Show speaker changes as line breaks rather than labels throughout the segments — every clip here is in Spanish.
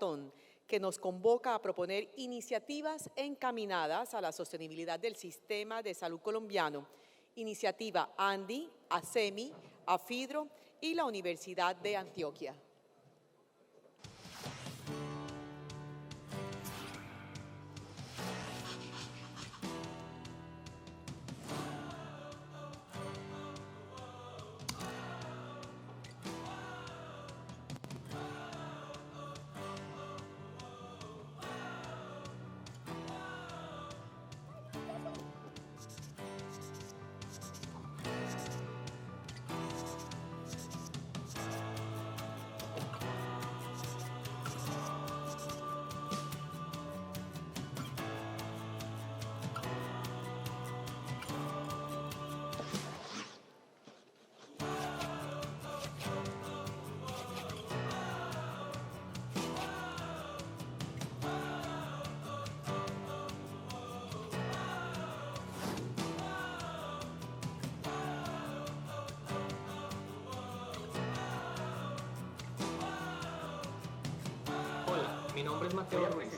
maratón que nos convoca a proponer iniciativas encaminadas a la sostenibilidad del sistema de salud colombiano. Iniciativa ANDI, ASEMI, AFIDRO y la Universidad de Antioquia.
Mi nombre es Mateo Ruiz.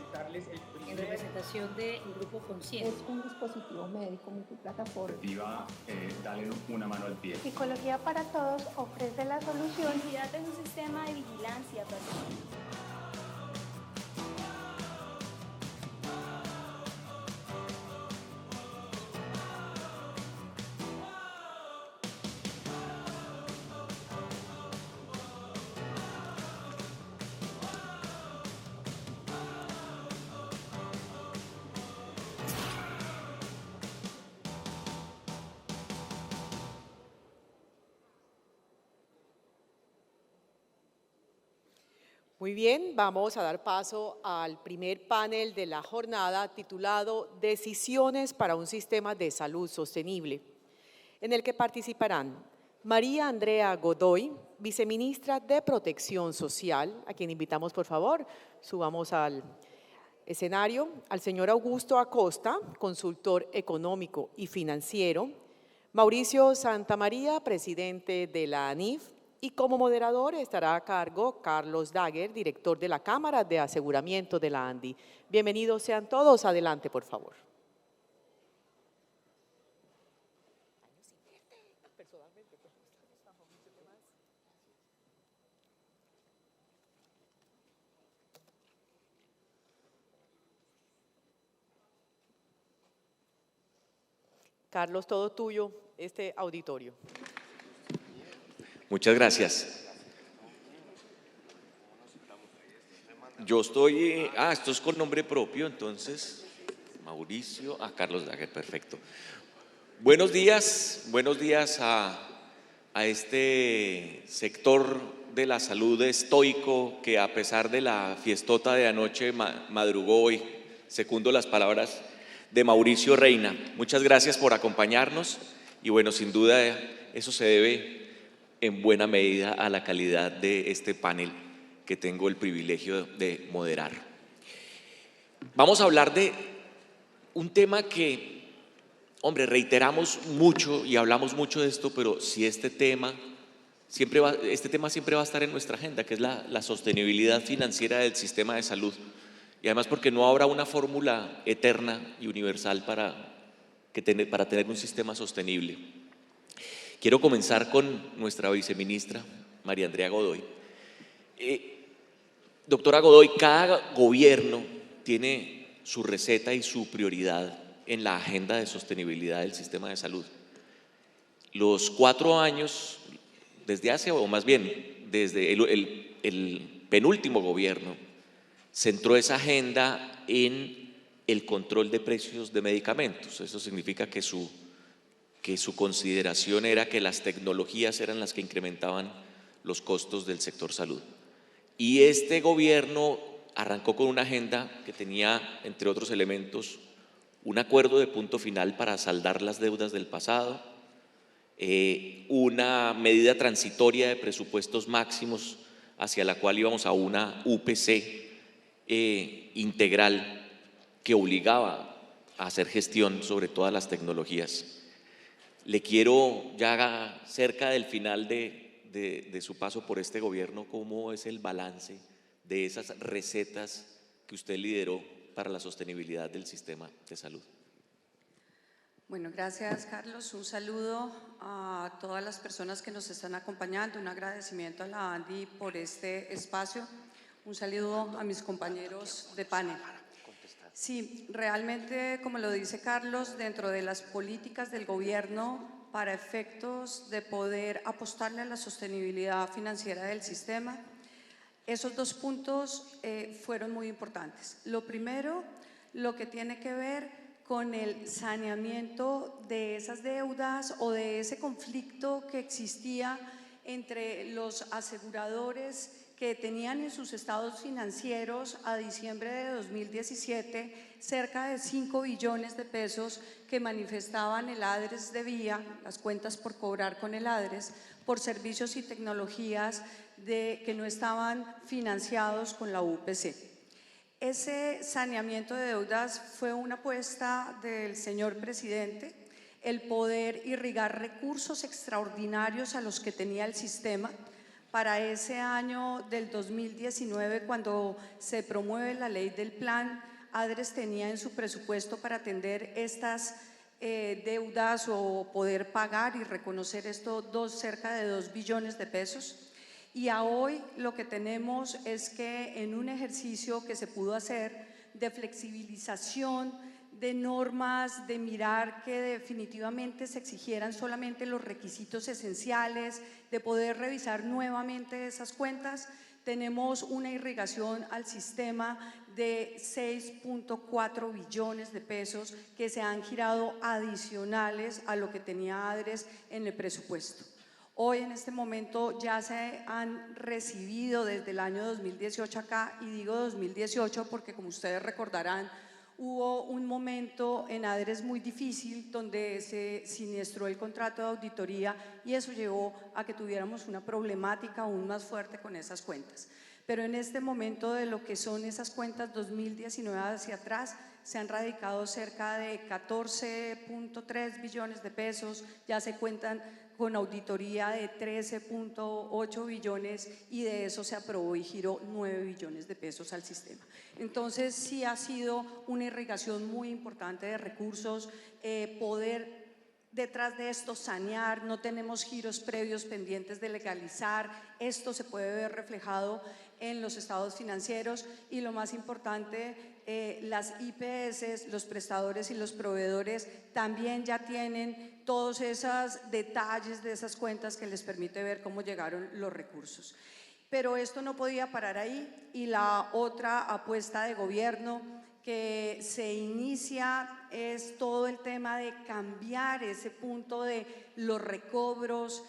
En representación del Grupo Conciencia.
Es un dispositivo médico multiplataforma.
Dale una mano al pie.
Psicología para Todos ofrece la solución.
Vigilidad es un sistema de vigilancia personal.
Muy bien, vamos a dar paso al primer panel de la jornada titulado Decisiones para un sistema de salud sostenible, en el que participarán María Andrea Godoy, viceministra de Protección Social, a quien invitamos por favor, subamos al escenario, al señor Augusto Acosta, consultor económico y financiero, Mauricio Santamaría, presidente de la ANIF, y como moderador estará a cargo Carlos Daguer, director de la Cámara de Aseguramiento de la ANDI. Bienvenidos sean todos. Adelante, por favor. Carlos, todo tuyo, este auditorio.
Muchas gracias. Yo estoy, esto es con nombre propio, entonces, Mauricio, Carlos Daguer, perfecto. Buenos días a este sector de la salud estoico que a pesar de la fiestota de anoche madrugó hoy, secundo las palabras de Mauricio Reina. Muchas gracias por acompañarnos y bueno, sin duda eso se debe en buena medida a la calidad de este panel que tengo el privilegio de moderar. Vamos a hablar de un tema que, hombre, reiteramos mucho y hablamos mucho de esto, pero si este tema siempre va a estar en nuestra agenda, que es la sostenibilidad financiera del sistema de salud. Y además porque no habrá una fórmula eterna y universal para tener un sistema sostenible. Quiero comenzar con nuestra viceministra, María Andrea Godoy. Doctora Godoy, cada gobierno tiene su receta y su prioridad en la agenda de sostenibilidad del sistema de salud. Los 4 años, desde el penúltimo gobierno, centró esa agenda en el control de precios de medicamentos. Eso significa que su consideración era que las tecnologías eran las que incrementaban los costos del sector salud. Y este gobierno arrancó con una agenda que tenía, entre otros elementos, un acuerdo de punto final para saldar las deudas del pasado, una medida transitoria de presupuestos máximos hacia la cual íbamos a una UPC integral que obligaba a hacer gestión sobre todas las tecnologías. Le quiero, ya cerca del final de su paso por este gobierno, cómo es el balance de esas recetas que usted lideró para la sostenibilidad del sistema de salud.
Bueno, gracias Carlos. Un saludo a todas las personas que nos están acompañando, un agradecimiento a la ANDI por este espacio, un saludo a mis compañeros de panel. Sí, realmente, como lo dice Carlos, dentro de las políticas del gobierno para efectos de poder apostarle a la sostenibilidad financiera del sistema, esos dos puntos fueron muy importantes. Lo primero, lo que tiene que ver con el saneamiento de esas deudas o de ese conflicto que existía entre los aseguradores que tenían en sus estados financieros a diciembre de 2017 cerca de 5 billones de pesos que manifestaban el ADRES debía, las cuentas por cobrar con el ADRES, por servicios y tecnologías que no estaban financiados con la UPC. Ese saneamiento de deudas fue una apuesta del señor presidente, el poder irrigar recursos extraordinarios a los que tenía el sistema. Para ese año del 2019, cuando se promueve la ley del plan, ADRES tenía en su presupuesto para atender estas deudas o poder pagar y reconocer esto cerca de 2 billones de pesos. Y a hoy lo que tenemos es que en un ejercicio que se pudo hacer de flexibilización de normas, de mirar que definitivamente se exigieran solamente los requisitos esenciales, de poder revisar nuevamente esas cuentas, tenemos una irrigación al sistema de 6.4 billones de pesos que se han girado adicionales a lo que tenía ADRES en el presupuesto. Hoy en este momento ya se han recibido desde el año 2018 acá, y digo 2018 porque como ustedes recordarán, hubo un momento en ADRES muy difícil donde se siniestró el contrato de auditoría y eso llevó a que tuviéramos una problemática aún más fuerte con esas cuentas. Pero en este momento de lo que son esas cuentas 2019 hacia atrás, se han radicado cerca de 14.3 billones de pesos, ya se cuentan con auditoría de 13.8 billones y de eso se aprobó y giró 9 billones de pesos al sistema. Entonces sí ha sido una irrigación muy importante de recursos, poder detrás de esto sanear, no tenemos giros previos pendientes de legalizar, esto se puede ver reflejado en los estados financieros y lo más importante, las IPS, los prestadores y los proveedores también ya tienen todos esos detalles de esas cuentas que les permite ver cómo llegaron los recursos. Pero esto no podía parar ahí y la otra apuesta de gobierno que se inicia es todo el tema de cambiar ese punto de los recobros,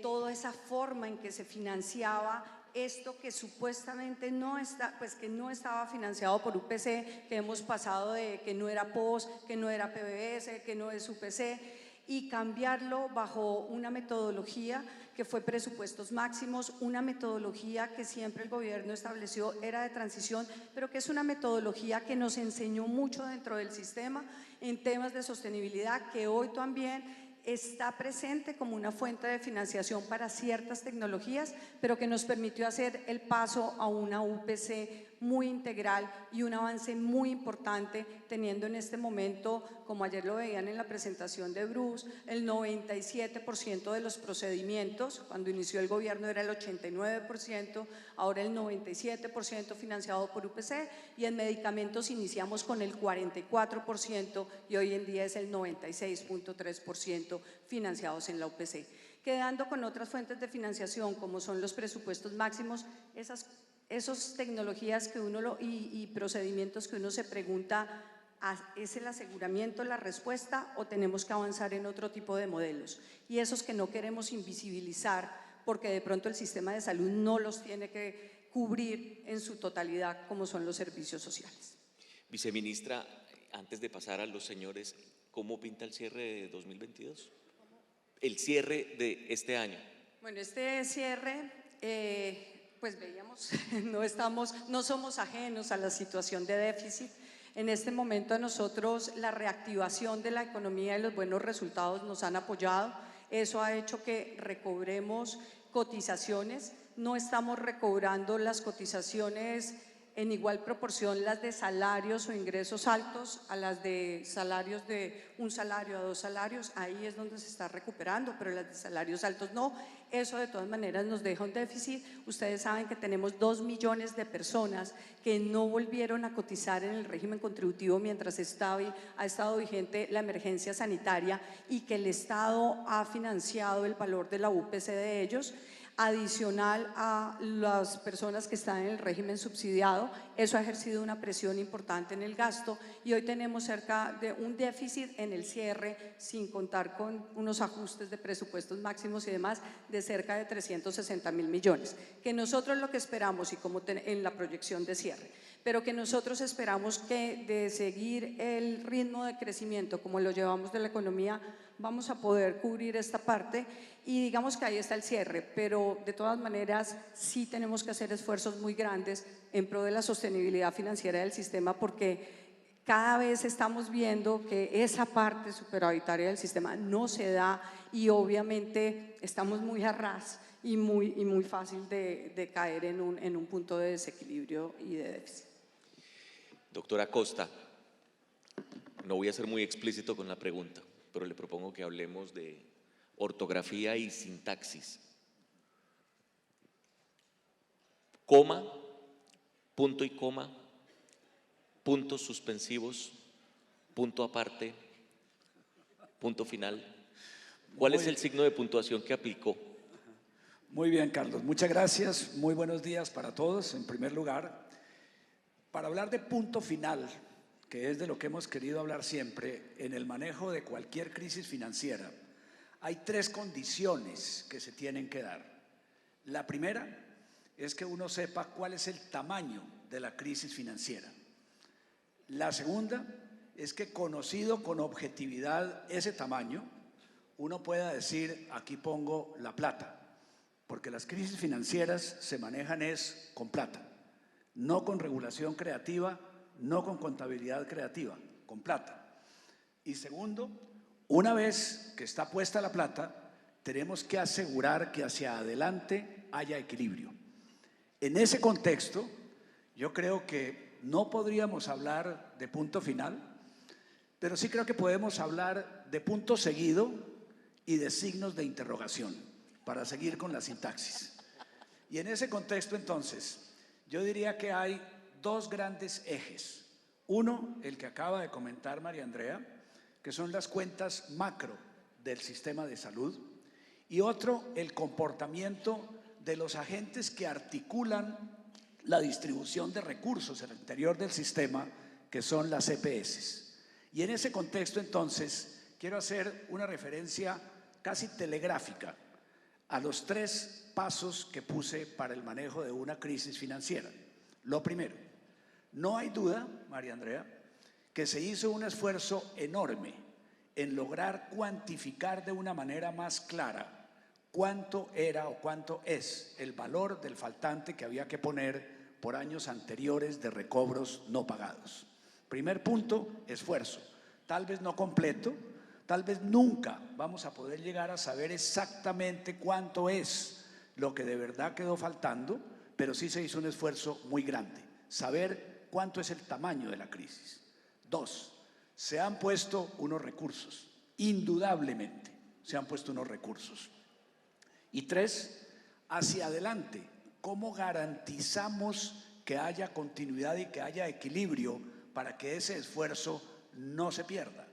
toda esa forma en que se financiaba esto que supuestamente no estaba financiado por UPC, que hemos pasado de que no era POS, que no era PBS, que no es UPC, y cambiarlo bajo una metodología que fue presupuestos máximos, una metodología que siempre el gobierno estableció era de transición, pero que es una metodología que nos enseñó mucho dentro del sistema en temas de sostenibilidad, que hoy también está presente como una fuente de financiación para ciertas tecnologías, pero que nos permitió hacer el paso a una UPC muy integral y un avance muy importante, teniendo en este momento, como ayer lo veían en la presentación de Bruce, el 97% de los procedimientos, cuando inició el gobierno era el 89%, ahora el 97% financiado por UPC, y en medicamentos iniciamos con el 44% y hoy en día es el 96.3% financiados en la UPC. Quedando con otras fuentes de financiación como son los presupuestos máximos, esas tecnologías que y procedimientos que uno se pregunta, ¿es el aseguramiento la respuesta o tenemos que avanzar en otro tipo de modelos? Y esos que no queremos invisibilizar porque de pronto el sistema de salud no los tiene que cubrir en su totalidad como son los servicios sociales.
Viceministra, antes de pasar a los señores, ¿cómo pinta el cierre de 2022? El cierre de este año.
Bueno, este cierre, pues veíamos, no somos ajenos a la situación de déficit. En este momento a nosotros la reactivación de la economía y los buenos resultados nos han apoyado. Eso ha hecho que recobremos cotizaciones. no estamos recobrando las cotizaciones en igual proporción, las de salarios o ingresos altos a las de salarios de 1 salario a 2 salarios, ahí es donde se está recuperando, pero las de salarios altos no. Eso de todas maneras nos deja un déficit. Ustedes saben que tenemos 2 millones de personas que no volvieron a cotizar en el régimen contributivo mientras ha estado vigente la emergencia sanitaria y que el Estado ha financiado el valor de la UPC de ellos, adicional a las personas que están en el régimen subsidiado. Eso ha ejercido una presión importante en el gasto y hoy tenemos cerca de un déficit en el cierre, sin contar con unos ajustes de presupuestos máximos y demás, de cerca de 360.000 millones, que nosotros lo que esperamos, y como en la proyección de cierre, pero que nosotros esperamos que de seguir el ritmo de crecimiento como lo llevamos de la economía, vamos a poder cubrir esta parte y digamos que ahí está el cierre, pero de todas maneras sí tenemos que hacer esfuerzos muy grandes en pro de la sostenibilidad financiera del sistema, porque cada vez estamos viendo que esa parte superavitaria del sistema no se da y obviamente estamos muy a ras y muy fácil de caer en un punto de desequilibrio y de déficit.
Doctora Costa, no voy a ser muy explícito con la pregunta, pero le propongo que hablemos de ortografía y sintaxis. Coma, punto y coma, puntos suspensivos, punto aparte, punto final. ¿Cuál es el signo de puntuación que aplicó?
Muy bien, Carlos. Muchas gracias. Muy buenos días para todos. En primer lugar, para hablar de punto final, que es de lo que hemos querido hablar siempre, en el manejo de cualquier crisis financiera, hay 3 condiciones que se tienen que dar. La primera es que uno sepa cuál es el tamaño de la crisis financiera. La segunda es que, conocido con objetividad ese tamaño, uno pueda decir, aquí pongo la plata, porque las crisis financieras se manejan con plata, no con regulación creativa, no con contabilidad creativa, con plata. Y segundo, una vez que está puesta la plata, tenemos que asegurar que hacia adelante haya equilibrio. En ese contexto, yo creo que no podríamos hablar de punto final, pero sí creo que podemos hablar de punto seguido y de signos de interrogación, para seguir con la sintaxis. Y en ese contexto, entonces, yo diría que hay 2 grandes ejes. Uno, el que acaba de comentar María Andrea, que son las cuentas macro del sistema de salud, y otro, el comportamiento de los agentes que articulan la distribución de recursos al interior del sistema, que son las EPS. Y en ese contexto, entonces, quiero hacer una referencia casi telegráfica a los 3 pasos que puse para el manejo de una crisis financiera. Lo primero, no hay duda, María Andrea, que se hizo un esfuerzo enorme en lograr cuantificar de una manera más clara cuánto era o cuánto es el valor del faltante que había que poner por años anteriores de recobros no pagados. Primer punto, esfuerzo. Tal vez no completo, tal vez nunca vamos a poder llegar a saber exactamente cuánto es lo que de verdad quedó faltando, pero sí se hizo un esfuerzo muy grande, saber cuánto es el tamaño de la crisis. 2, se han puesto unos recursos, indudablemente se han puesto unos recursos. Y 3, hacia adelante, ¿cómo garantizamos que haya continuidad y que haya equilibrio para que ese esfuerzo no se pierda?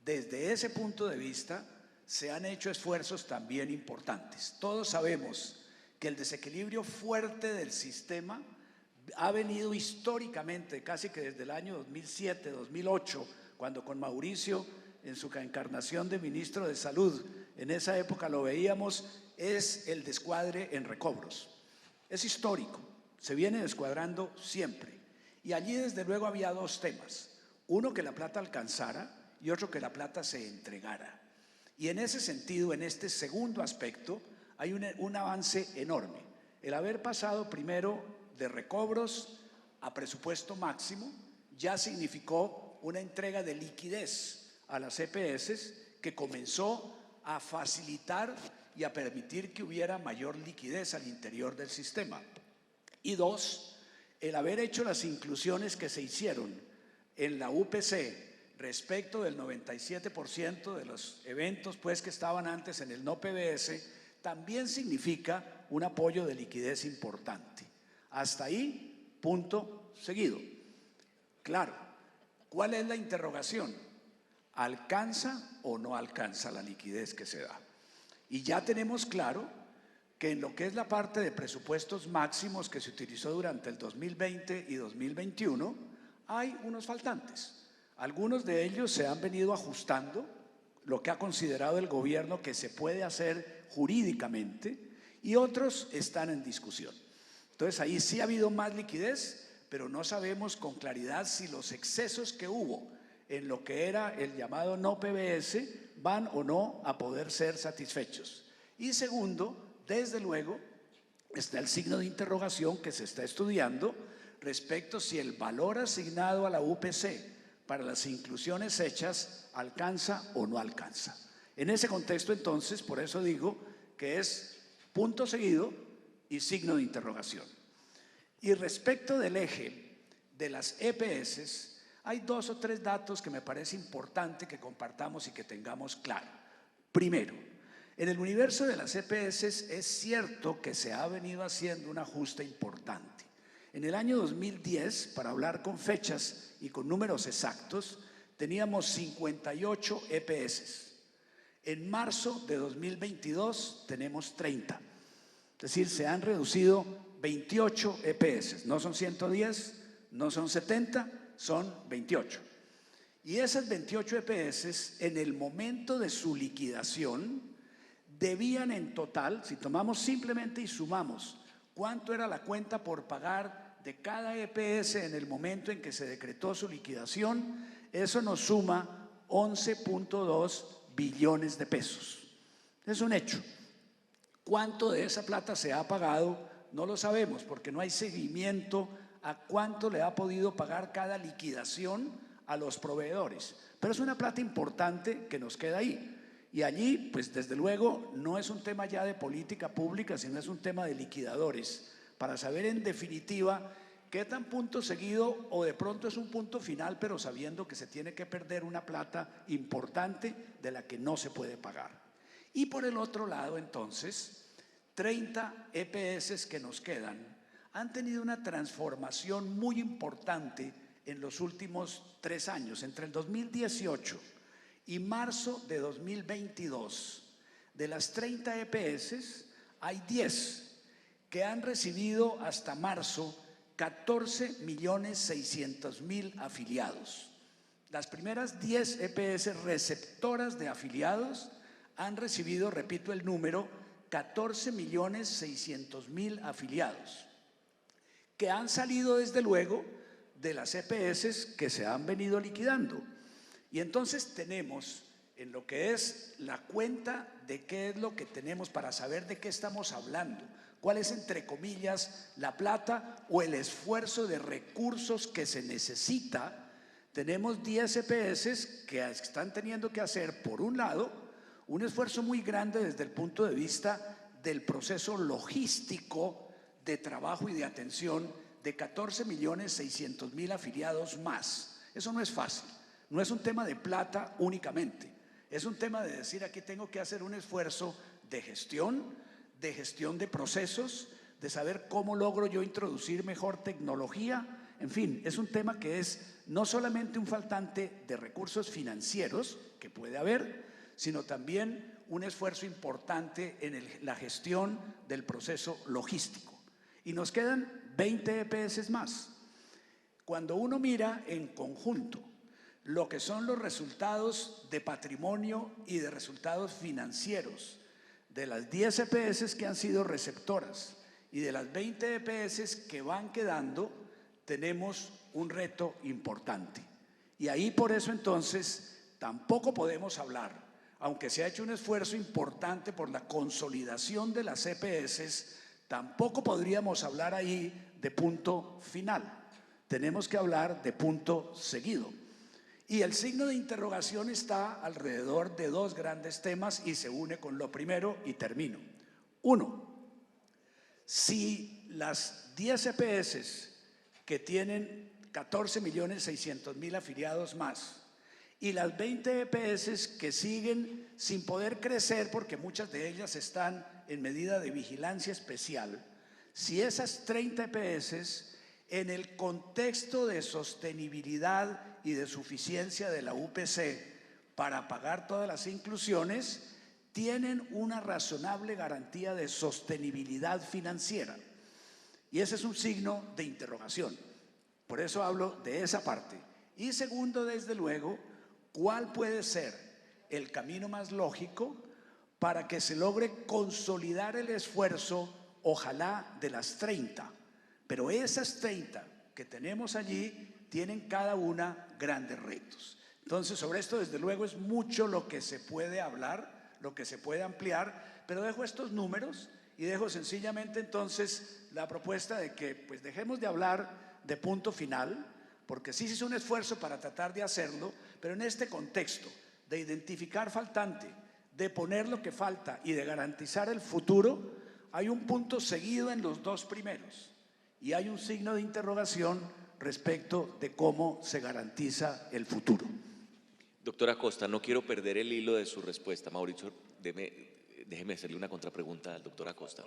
Desde ese punto de vista, se han hecho esfuerzos también importantes. Todos sabemos que el desequilibrio fuerte del sistema ha venido históricamente, casi que desde el año 2007, 2008, cuando con Mauricio, en su encarnación de ministro de Salud, en esa época lo veíamos, es el descuadre en recobros. Es histórico, se viene descuadrando siempre. Y allí desde luego había 2 temas. Uno, que la plata alcanzara, y otro, que la plata se entregara. Y en ese sentido, en este segundo aspecto, hay un avance enorme. El haber pasado primero de recobros a presupuesto máximo ya significó una entrega de liquidez a las EPS que comenzó a facilitar y a permitir que hubiera mayor liquidez al interior del sistema. Y dos, el haber hecho las inclusiones que se hicieron en la UPC respecto del 97% de los eventos pues, que estaban antes en el no PBS, también significa un apoyo de liquidez importante. Hasta ahí, punto seguido. Claro, ¿cuál es la interrogación? ¿Alcanza o no alcanza la liquidez que se da? Y ya tenemos claro que en lo que es la parte de presupuestos máximos que se utilizó durante el 2020 y 2021, hay unos faltantes. Algunos de ellos se han venido ajustando, lo que ha considerado el gobierno que se puede hacer jurídicamente, y otros están en discusión. Entonces ahí sí ha habido más liquidez, pero no sabemos con claridad si los excesos que hubo en lo que era el llamado no PBS van o no a poder ser satisfechos. Y segundo, desde luego, está el signo de interrogación que se está estudiando respecto si el valor asignado a la UPC para las inclusiones hechas alcanza o no alcanza. En ese contexto, entonces, por eso digo que es punto seguido y signo de interrogación. Y respecto del eje de las EPS, hay 2 o 3 datos que me parece importante que compartamos y que tengamos claro. Primero, en el universo de las EPS es cierto que se ha venido haciendo un ajuste importante. En el año 2010, para hablar con fechas y con números exactos, teníamos 58 EPS. En marzo de 2022 tenemos 30. Es decir, se han reducido 28 EPS. No son 110, no son 70, son 28. Y esas 28 EPS, en el momento de su liquidación, debían en total, si tomamos simplemente y sumamos cuánto era la cuenta por pagar de cada EPS en el momento en que se decretó su liquidación, eso nos suma 11.2 billones de pesos. Es un hecho. ¿Cuánto de esa plata se ha pagado? No lo sabemos porque no hay seguimiento a cuánto le ha podido pagar cada liquidación a los proveedores. Pero es una plata importante que nos queda ahí. Y allí, pues desde luego, no es un tema ya de política pública, sino es un tema de liquidadores, para saber en definitiva qué tan punto seguido o de pronto es un punto final, pero sabiendo que se tiene que perder una plata importante de la que no se puede pagar. Y por el otro lado, entonces, 30 EPS que nos quedan han tenido una transformación muy importante en los últimos 3 años, entre el 2018 y marzo de 2022. De las 30 EPS, hay 10 que han recibido hasta marzo 14.600.000 afiliados. Las primeras 10 EPS receptoras de afiliados han recibido, repito el número, 14.600.000 afiliados, que han salido desde luego de las EPS que se han venido liquidando. Y entonces tenemos en lo que es la cuenta de qué es lo que tenemos para saber de qué estamos hablando, cuál es, entre comillas, la plata o el esfuerzo de recursos que se necesita. Tenemos 10 EPS que están teniendo que hacer, por un lado, un esfuerzo muy grande desde el punto de vista del proceso logístico de trabajo y de atención de 14.600.000 afiliados más. Eso no es fácil, no es un tema de plata únicamente, es un tema de decir aquí tengo que hacer un esfuerzo de gestión de procesos, de saber cómo logro yo introducir mejor tecnología. En fin, es un tema que es no solamente un faltante de recursos financieros, que puede haber, sino también un esfuerzo importante en la gestión del proceso logístico. Y nos quedan 20 EPS más. Cuando uno mira en conjunto lo que son los resultados de patrimonio y de resultados financieros de las 10 EPS que han sido receptoras y de las 20 EPS que van quedando, tenemos un reto importante. Y ahí por eso entonces tampoco podemos hablar, aunque se ha hecho un esfuerzo importante por la consolidación de las EPS, tampoco podríamos hablar ahí de punto final. Tenemos que hablar de punto seguido. Y el signo de interrogación está alrededor de dos grandes temas y se une con lo primero y termino. Uno, si las 10 EPS que tienen 14.600.000 afiliados más y las 20 EPS que siguen sin poder crecer porque muchas de ellas están en medida de vigilancia especial, si esas 30 EPS en el contexto de sostenibilidad y de suficiencia de la UPC para pagar todas las inclusiones tienen una razonable garantía de sostenibilidad financiera. Y ese es un signo de interrogación. Por eso hablo de esa parte. Y segundo, desde luego, ¿cuál puede ser el camino más lógico para que se logre consolidar el esfuerzo, ojalá de las 30? Pero esas 30 que tenemos allí tienen cada una grandes retos. Entonces, sobre esto, desde luego, es mucho lo que se puede hablar, lo que se puede ampliar, pero dejo estos números y dejo sencillamente entonces la propuesta de que pues dejemos de hablar de punto final, porque sí se hizo un esfuerzo para tratar de hacerlo, pero en este contexto de identificar faltante, de poner lo que falta y de garantizar el futuro, hay un punto seguido en los dos primeros y hay un signo de interrogación respecto de cómo se garantiza el futuro.
Doctora Costa, no quiero perder el hilo de su respuesta. Mauricio, déjeme hacerle una contrapregunta al doctor Acosta.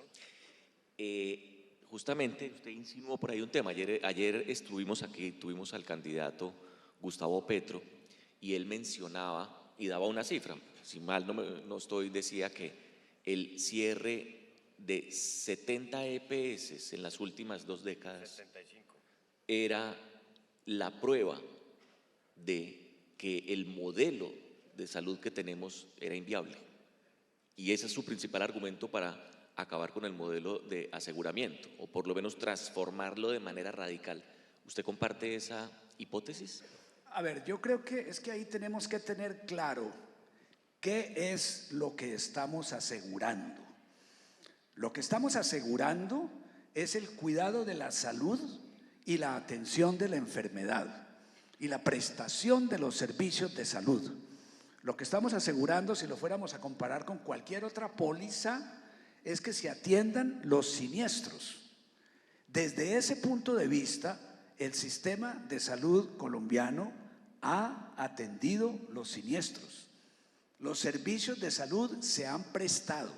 Justamente usted insinuó por ahí un tema. Ayer estuvimos aquí, tuvimos al candidato Gustavo Petro y él mencionaba y daba una cifra. Si mal no estoy, decía que el cierre de 70 EPS en las últimas 2 décadas
75.
Era la prueba de que el modelo de salud que tenemos era inviable. Y ese es su principal argumento para acabar con el modelo de aseguramiento, o por lo menos transformarlo de manera radical. ¿Usted comparte esa hipótesis?
A ver, yo creo que es que ahí tenemos que tener claro qué es lo que estamos asegurando. Lo que estamos asegurando es el cuidado de la salud y la atención de la enfermedad y la prestación de los servicios de salud. Lo que estamos asegurando, si lo fuéramos a comparar con cualquier otra póliza, es que se atiendan los siniestros. Desde ese punto de vista, el sistema de salud colombiano ha atendido los siniestros. Los servicios de salud se han prestado.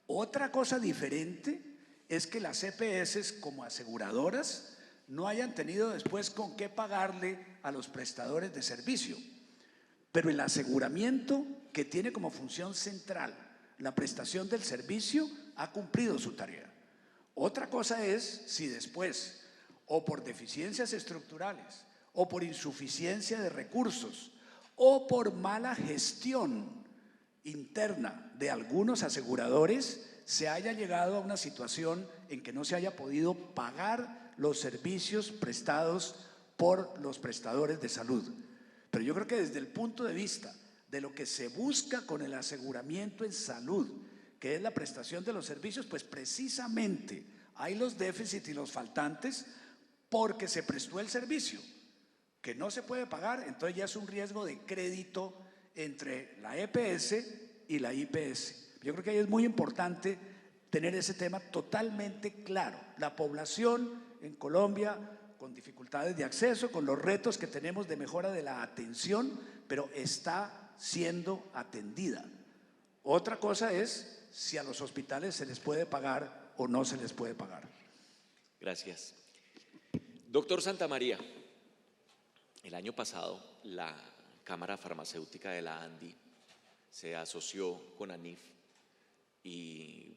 Otra cosa diferente es que las EPS como aseguradoras no hayan tenido después con qué pagarle a los prestadores de servicio. Pero el aseguramiento, que tiene como función central la prestación del servicio, ha cumplido su tarea. Otra cosa es si después, o por deficiencias estructurales, o por insuficiencia de recursos, o por mala gestión interna de algunos aseguradores, se haya llegado a una situación en que no se haya podido pagar los servicios prestados por los prestadores de salud. Pero yo creo que desde el punto de vista de lo que se busca con el aseguramiento en salud, que es la prestación de los servicios, pues precisamente hay los déficits y los faltantes porque se prestó el servicio, que no se puede pagar, entonces ya es un riesgo de crédito entre la EPS y la IPS. Yo creo que ahí es muy importante tener ese tema totalmente claro. La población en Colombia con dificultades de acceso, con los retos que tenemos de mejora de la atención, pero está siendo atendida. Otra cosa es si a los hospitales se les puede pagar o no se les puede pagar.
Gracias. Doctor Santamaría, el año pasado la Cámara Farmacéutica de la ANDI se asoció con ANIF y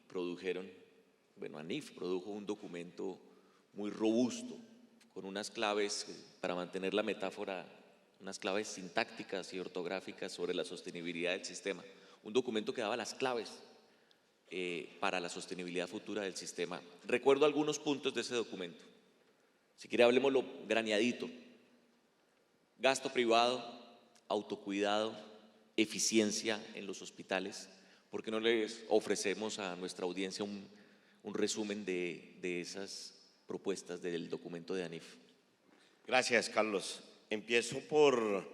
ANIF produjo un documento muy robusto con unas claves, para mantener la metáfora, unas claves sintácticas y ortográficas sobre la sostenibilidad del sistema. Un documento que daba las claves para la sostenibilidad futura del sistema. Recuerdo algunos puntos de ese documento. Si quiere, hablemoslo graneadito. Gasto privado, autocuidado, eficiencia en los hospitales. ¿Por qué no les ofrecemos a nuestra audiencia un resumen de esas propuestas del documento de ANIF?
Gracias, Carlos. Empiezo por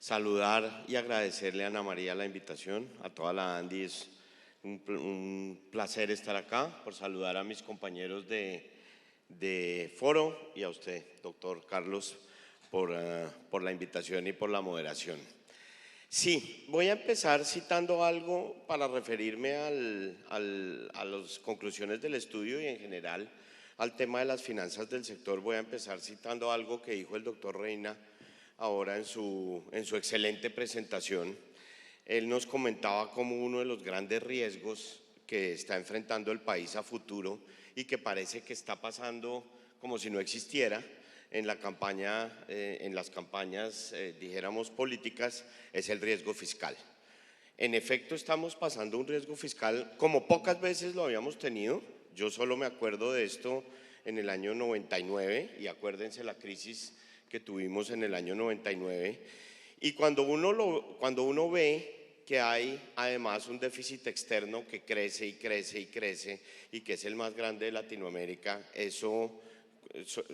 saludar y agradecerle a Ana María la invitación, a toda la ANDI. Es un placer estar acá, por saludar a mis compañeros de foro y a usted, doctor Carlos, por la invitación y por la moderación. Sí, voy a empezar citando algo para referirme a las conclusiones del estudio y en general al tema de las finanzas del sector. Voy a empezar citando algo que dijo el doctor Reina ahora en su excelente presentación. Él nos comentaba como uno de los grandes riesgos que está enfrentando el país a futuro y que parece que está pasando como si no existiera en la campaña, en las campañas, dijéramos, políticas, es el riesgo fiscal. En efecto, estamos pasando un riesgo fiscal como pocas veces lo habíamos tenido. Yo solo me acuerdo de esto en el año 99 y acuérdense la crisis que tuvimos en el año 99. Y cuando uno ve que hay además un déficit externo que crece y crece y crece y que es el más grande de Latinoamérica, eso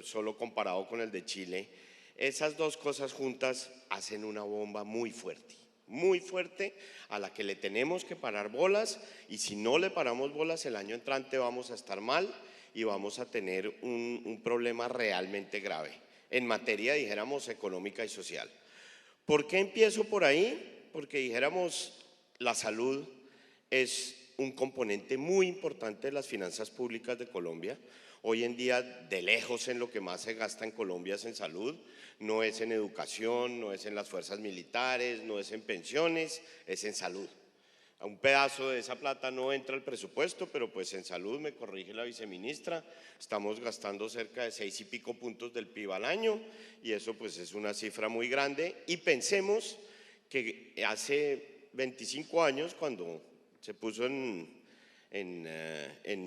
solo comparado con el de Chile, esas dos cosas juntas hacen una bomba muy fuerte a la que le tenemos que parar bolas, y si no le paramos bolas el año entrante vamos a estar mal y vamos a tener un problema realmente grave en materia, dijéramos, económica y social. ¿Por qué empiezo por ahí? Porque dijéramos, la salud es un componente muy importante de las finanzas públicas de Colombia. Hoy en día, de lejos, en lo que más se gasta en Colombia es en salud, no es en educación, no es en las fuerzas militares, no es en pensiones, es en salud. Un pedazo de esa plata no entra al presupuesto, pero pues en salud, me corrige la viceministra, estamos gastando cerca de 6 y pico puntos del PIB al año, y eso pues es una cifra muy grande. Y pensemos que hace 25 años, cuando se puso en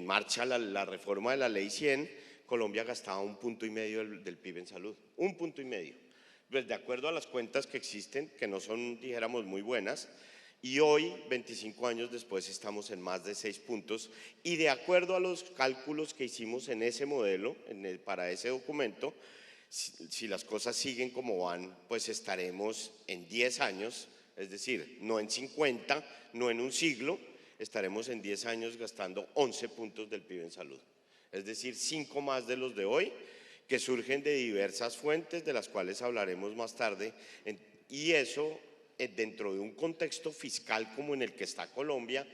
marcha la reforma de la Ley 100, Colombia gastaba 1,5 puntos del PIB en salud, 1,5 puntos. Pues de acuerdo a las cuentas que existen, que no son, dijéramos, muy buenas, y hoy, 25 años después, estamos en más de 6 puntos, y de acuerdo a los cálculos que hicimos en ese modelo, para ese documento, si las cosas siguen como van, pues estaremos en 10 años, es decir, no en 50, no en un siglo, estaremos en 10 años gastando 11 puntos del PIB en salud. Es decir, 5 más de los de hoy, que surgen de diversas fuentes, de las cuales hablaremos más tarde, y eso, dentro de un contexto fiscal como en el que está Colombia,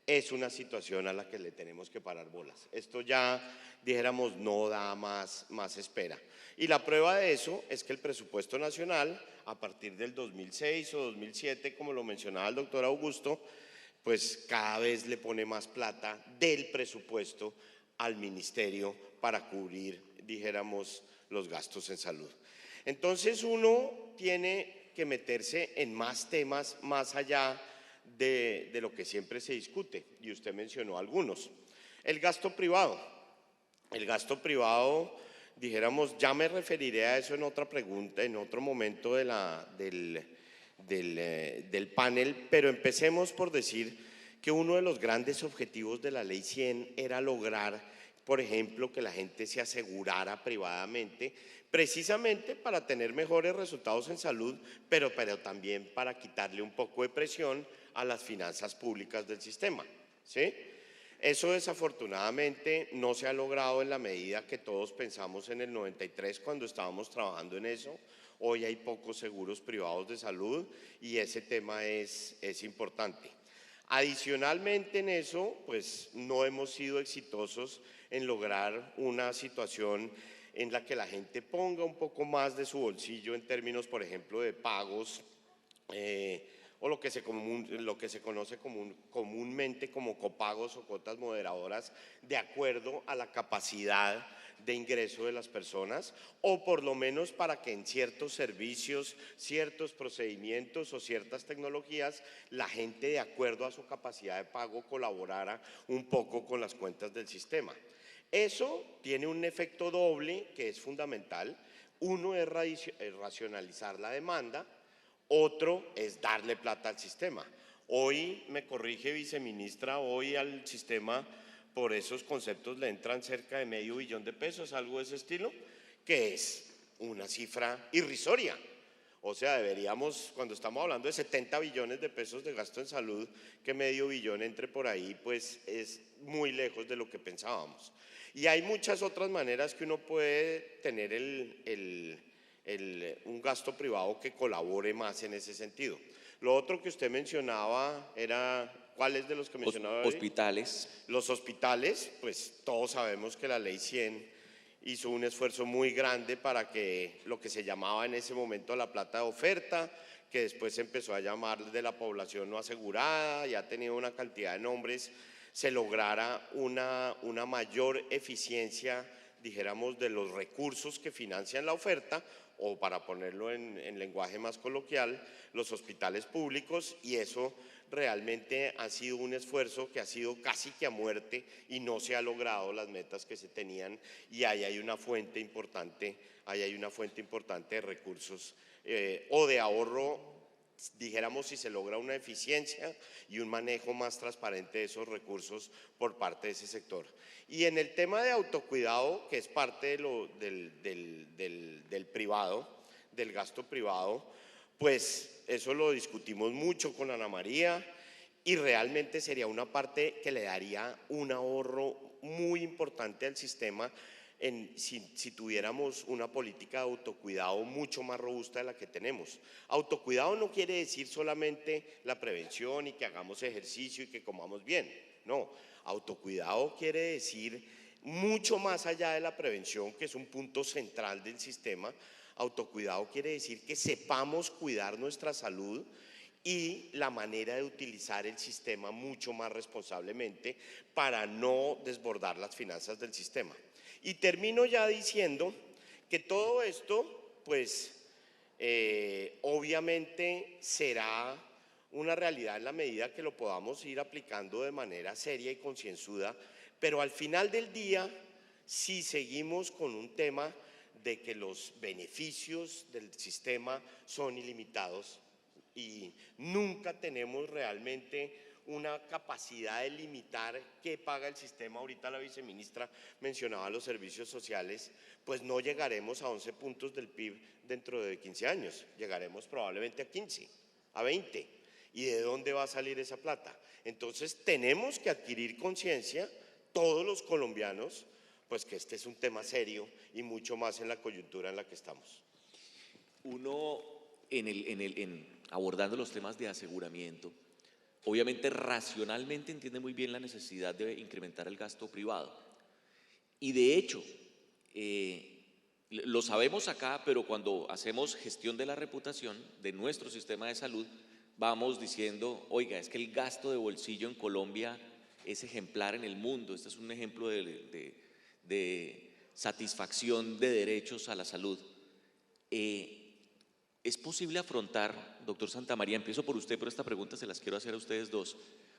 es una situación a la que le tenemos que parar bolas. Esto ya, dijéramos, no da más espera. Y la prueba de eso es que el presupuesto nacional, a partir del 2006 o 2007, como lo mencionaba el doctor Augusto, pues cada vez le pone más plata del presupuesto al ministerio para cubrir, dijéramos, los gastos en salud. Entonces uno tiene que meterse en más temas más allá de lo que siempre se discute, y usted mencionó algunos. El gasto privado. El gasto privado, dijéramos, ya me referiré a eso en otra pregunta, en otro momento del panel, pero empecemos por decir que uno de los grandes objetivos de la Ley 100 era lograr, por ejemplo, que la gente se asegurara privadamente, precisamente para tener mejores resultados en salud, pero también para quitarle un poco de presión a las finanzas públicas del sistema, ¿sí? Eso desafortunadamente no se ha logrado en la medida que todos pensamos en el 93 cuando estábamos trabajando en eso. Hoy hay pocos seguros privados de salud y ese tema es importante. Adicionalmente en eso, pues no hemos sido exitosos en lograr una situación en la que la gente ponga un poco más de su bolsillo en términos, por ejemplo, de pagos o lo que se conoce comúnmente como copagos o cuotas moderadoras, de acuerdo a la capacidad de ingreso de las personas, o por lo menos para que en ciertos servicios, ciertos procedimientos o ciertas tecnologías, la gente, de acuerdo a su capacidad de pago, colaborara un poco con las cuentas del sistema. Eso tiene un efecto doble que es fundamental. Uno es racionalizar la demanda, otro es darle plata al sistema. Hoy, me corrige viceministra, hoy al sistema por esos conceptos le entran cerca de $500 millones de pesos, algo de ese estilo, que es una cifra irrisoria. O sea, deberíamos, cuando estamos hablando de 70 billones de pesos de gasto en salud, que medio billón entre por ahí, pues es muy lejos de lo que pensábamos. Y hay muchas otras maneras que uno puede tener un gasto privado que colabore más en ese sentido. Lo otro que usted mencionaba era, ¿cuáles de los que mencionaba?
Hospitales.
Los hospitales, pues todos sabemos que la Ley 100 hizo un esfuerzo muy grande para que lo que se llamaba en ese momento la plata de oferta, que después se empezó a llamar de la población no asegurada, y ha tenido una cantidad de nombres, se lograra una mayor eficiencia, dijéramos, de los recursos que financian la oferta, o para ponerlo en lenguaje más coloquial, los hospitales públicos, y eso realmente ha sido un esfuerzo que ha sido casi que a muerte y no se ha logrado las metas que se tenían, y ahí hay una fuente importante, de recursos o de ahorro, dijéramos, si se logra una eficiencia y un manejo más transparente de esos recursos por parte de ese sector. Y en el tema de autocuidado, que es parte del privado, del gasto privado, pues eso lo discutimos mucho con Ana María, y realmente sería una parte que le daría un ahorro muy importante al sistema si tuviéramos una política de autocuidado mucho más robusta de la que tenemos. Autocuidado no quiere decir solamente la prevención y que hagamos ejercicio y que comamos bien, no. Autocuidado quiere decir mucho más allá de la prevención, que es un punto central del sistema. Autocuidado quiere decir que sepamos cuidar nuestra salud y la manera de utilizar el sistema mucho más responsablemente para no desbordar las finanzas del sistema. Y termino ya diciendo que todo esto, pues, obviamente será una realidad en la medida que lo podamos ir aplicando de manera seria y concienzuda, pero al final del día, si seguimos con un tema de que los beneficios del sistema son ilimitados y nunca tenemos realmente una capacidad de limitar qué paga el sistema. Ahorita la viceministra mencionaba los servicios sociales, pues no llegaremos a 11 puntos del PIB dentro de 15 años, llegaremos probablemente a 15, a 20. ¿Y de dónde va a salir esa plata? Entonces tenemos que adquirir conciencia, todos los colombianos, pues que este es un tema serio y mucho más en la coyuntura en la que estamos.
Uno, abordando los temas de aseguramiento, obviamente racionalmente entiende muy bien la necesidad de incrementar el gasto privado. Y de hecho, lo sabemos acá, pero cuando hacemos gestión de la reputación de nuestro sistema de salud, vamos diciendo, oiga, es que el gasto de bolsillo en Colombia es ejemplar en el mundo. Este es un ejemplo de satisfacción de derechos a la salud. ¿Es posible afrontar, doctor Santamaría, empiezo por usted, pero esta pregunta se las quiero hacer a ustedes dos,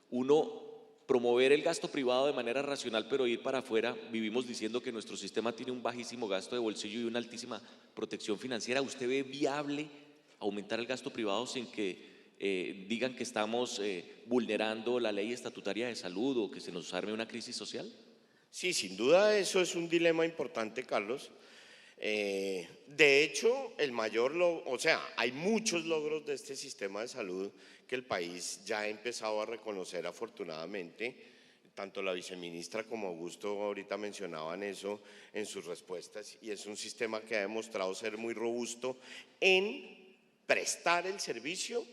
uno, promover el gasto privado de manera racional, pero ir para afuera? Vivimos diciendo que nuestro sistema tiene un bajísimo gasto de bolsillo y una altísima protección financiera. ¿Usted ve viable aumentar el gasto privado sin que digan que estamos vulnerando la ley estatutaria de salud o que se nos arme una crisis social?
Sí, sin duda eso es un dilema importante, Carlos. De hecho, hay muchos logros de este sistema de salud que el país ya ha empezado a reconocer, afortunadamente. Tanto la viceministra como Augusto ahorita mencionaban eso en sus respuestas, y es un sistema que ha demostrado ser muy robusto en prestar el servicio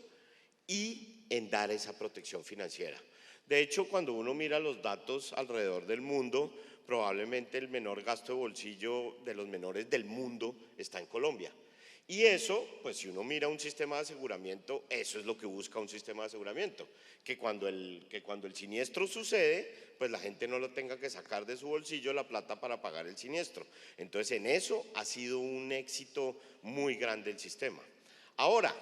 y en dar esa protección financiera. De hecho, cuando uno mira los datos alrededor del mundo, probablemente el menor gasto de bolsillo de los menores del mundo está en Colombia. Y eso, pues si uno mira un sistema de aseguramiento, eso es lo que busca un sistema de aseguramiento, que cuando el siniestro sucede, pues la gente no lo tenga que sacar de su bolsillo la plata para pagar el siniestro. Entonces, en eso ha sido un éxito muy grande el sistema. Ahora,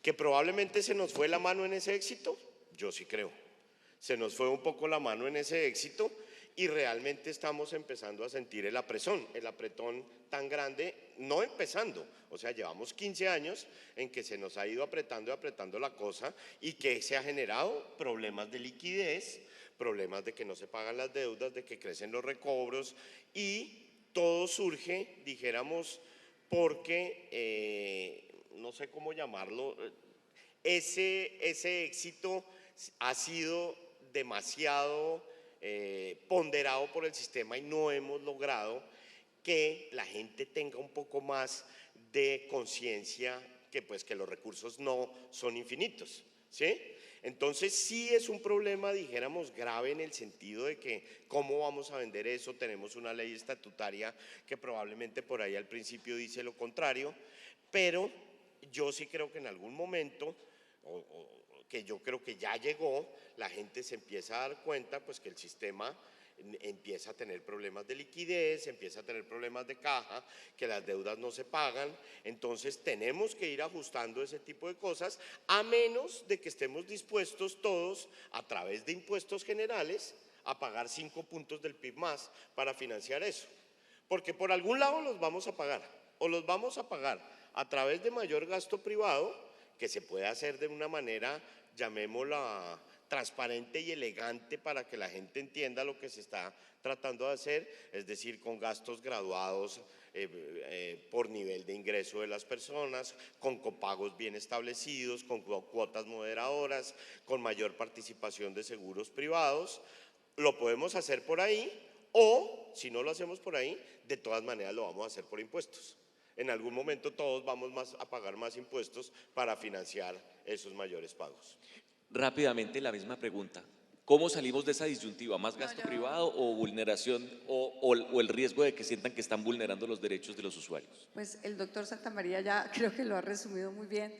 que probablemente se nos fue la mano en ese éxito, yo sí creo. Se nos fue un poco la mano en ese éxito y realmente estamos empezando a sentir el apretón tan grande, no empezando, o sea, llevamos 15 años en que se nos ha ido apretando y apretando la cosa, y que se ha generado problemas de liquidez, problemas de que no se pagan las deudas, de que crecen los recobros, y todo surge, dijéramos, porque no sé cómo llamarlo, ese éxito ha sido demasiado ponderado por el sistema y no hemos logrado que la gente tenga un poco más de conciencia que pues que los recursos no son infinitos, ¿sí? Entonces sí es un problema, dijéramos, grave en el sentido de que cómo vamos a vender eso. Tenemos una ley estatutaria que probablemente por ahí al principio dice lo contrario, pero yo sí creo que en algún momento, que yo creo que ya llegó, la gente se empieza a dar cuenta pues que el sistema empieza a tener problemas de liquidez, empieza a tener problemas de caja, que las deudas no se pagan. Entonces tenemos que ir ajustando ese tipo de cosas, a menos de que estemos dispuestos todos a través de impuestos generales a pagar 5 puntos del PIB más para financiar eso, porque por algún lado los vamos a pagar, o los vamos a pagar a través de mayor gasto privado, que se puede hacer de una manera, llamémosla transparente y elegante, para que la gente entienda lo que se está tratando de hacer, es decir, con gastos graduados por nivel de ingreso de las personas, con copagos bien establecidos, con cuotas moderadoras, con mayor participación de seguros privados. Lo podemos hacer por ahí, o si no lo hacemos por ahí, de todas maneras lo vamos a hacer por impuestos. En algún momento todos vamos a pagar más impuestos para financiar esos mayores pagos.
Rápidamente la misma pregunta. ¿Cómo salimos de esa disyuntiva? ¿Más gasto privado o vulneración o el riesgo de que sientan que están vulnerando los derechos de los usuarios?
Pues el doctor Santamaría ya creo que lo ha resumido muy bien.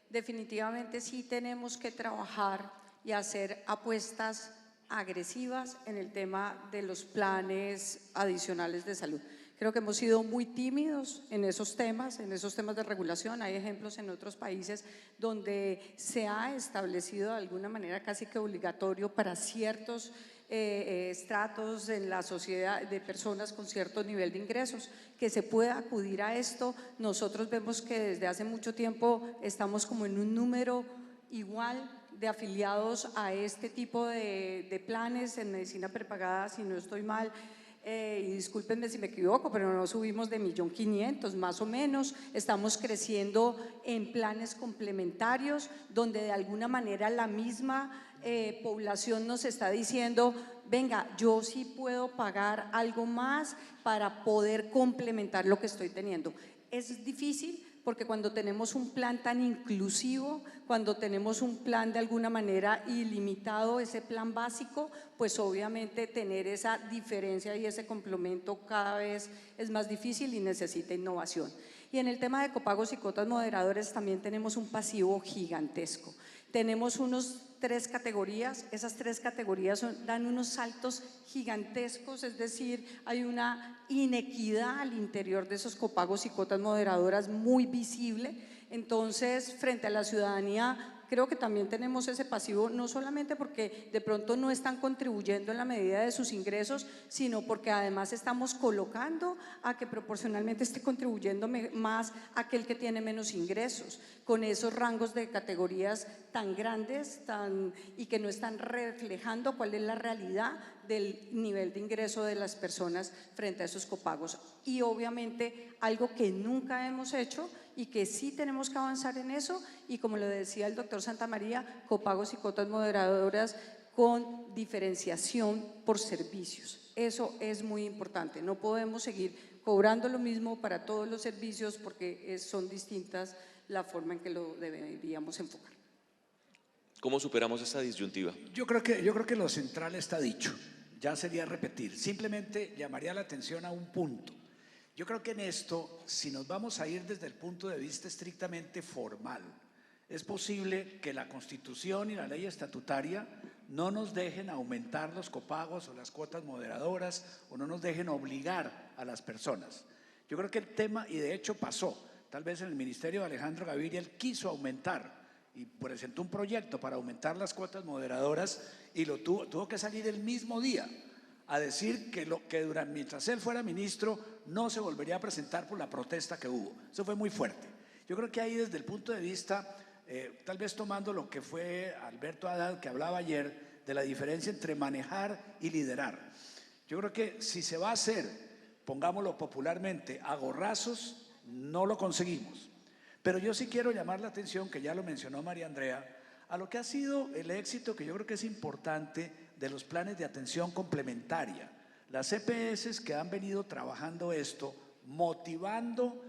Definitivamente sí tenemos que trabajar y hacer apuestas agresivas en el tema de los planes adicionales de salud. Creo que hemos sido muy tímidos en esos temas de regulación. Hay ejemplos en otros países donde se ha establecido de alguna manera casi que obligatorio para ciertos estratos en la sociedad de personas con cierto nivel de ingresos, que se pueda acudir a esto. Nosotros vemos que desde hace mucho tiempo estamos como en un número igual de afiliados a este tipo de planes en medicina prepagada, si no estoy mal. Y discúlpenme si me equivoco, pero no subimos de 1.500.000 más o menos. Estamos creciendo en planes complementarios donde de alguna manera la misma población nos está diciendo: venga, yo sí puedo pagar algo más para poder complementar lo que estoy teniendo. Es difícil porque cuando tenemos un plan tan inclusivo, cuando tenemos un plan de alguna manera ilimitado, ese plan básico, pues obviamente tener esa diferencia y ese complemento cada vez es más difícil y necesita innovación. Y en el tema de copagos y cuotas moderadores también tenemos un pasivo gigantesco. Tenemos tres categorías, esas tres categorías dan unos saltos gigantescos, es decir, hay una inequidad al interior de esos copagos y cuotas moderadoras muy visible. Entonces, frente a la ciudadanía, creo que también tenemos ese pasivo, no solamente porque de pronto no están contribuyendo en la medida de sus ingresos, sino porque además estamos colocando a que proporcionalmente esté contribuyendo más aquel que tiene menos ingresos, con esos rangos de categorías tan grandes y que no están reflejando cuál es la realidad del nivel de ingreso de las personas frente a esos copagos. Y obviamente algo que nunca hemos hecho y que sí tenemos que avanzar en eso, y como lo decía el doctor Santamaría, copagos y cuotas moderadoras con diferenciación por servicios. Eso es muy importante. No podemos seguir cobrando lo mismo para todos los servicios porque son distintas la forma en que lo deberíamos enfocar.
¿Cómo superamos esa disyuntiva?
Yo creo que lo central está dicho. Ya sería repetir. Simplemente llamaría la atención a un punto. Yo creo que en esto, si nos vamos a ir desde el punto de vista estrictamente formal, es posible que la Constitución y la ley estatutaria no nos dejen aumentar los copagos o las cuotas moderadoras, o no nos dejen obligar a las personas. Yo creo que el tema, y de hecho pasó, tal vez en el ministerio de Alejandro Gaviria, él quiso aumentar y presentó un proyecto para aumentar las cuotas moderadoras y tuvo que salir el mismo día a decir que mientras él fuera ministro no se volvería a presentar por la protesta que hubo. Eso fue muy fuerte. Yo creo que ahí desde el punto de vista, tal vez tomando lo que fue Alberto Haddad, que hablaba ayer de la diferencia entre manejar y liderar. Yo creo que si se va a hacer, pongámoslo popularmente, a gorrazos, no lo conseguimos. Pero yo sí quiero llamar la atención, que ya lo mencionó María Andrea, a lo que ha sido el éxito que yo creo que es importante de los planes de atención complementaria. Las EPS que han venido trabajando esto, motivando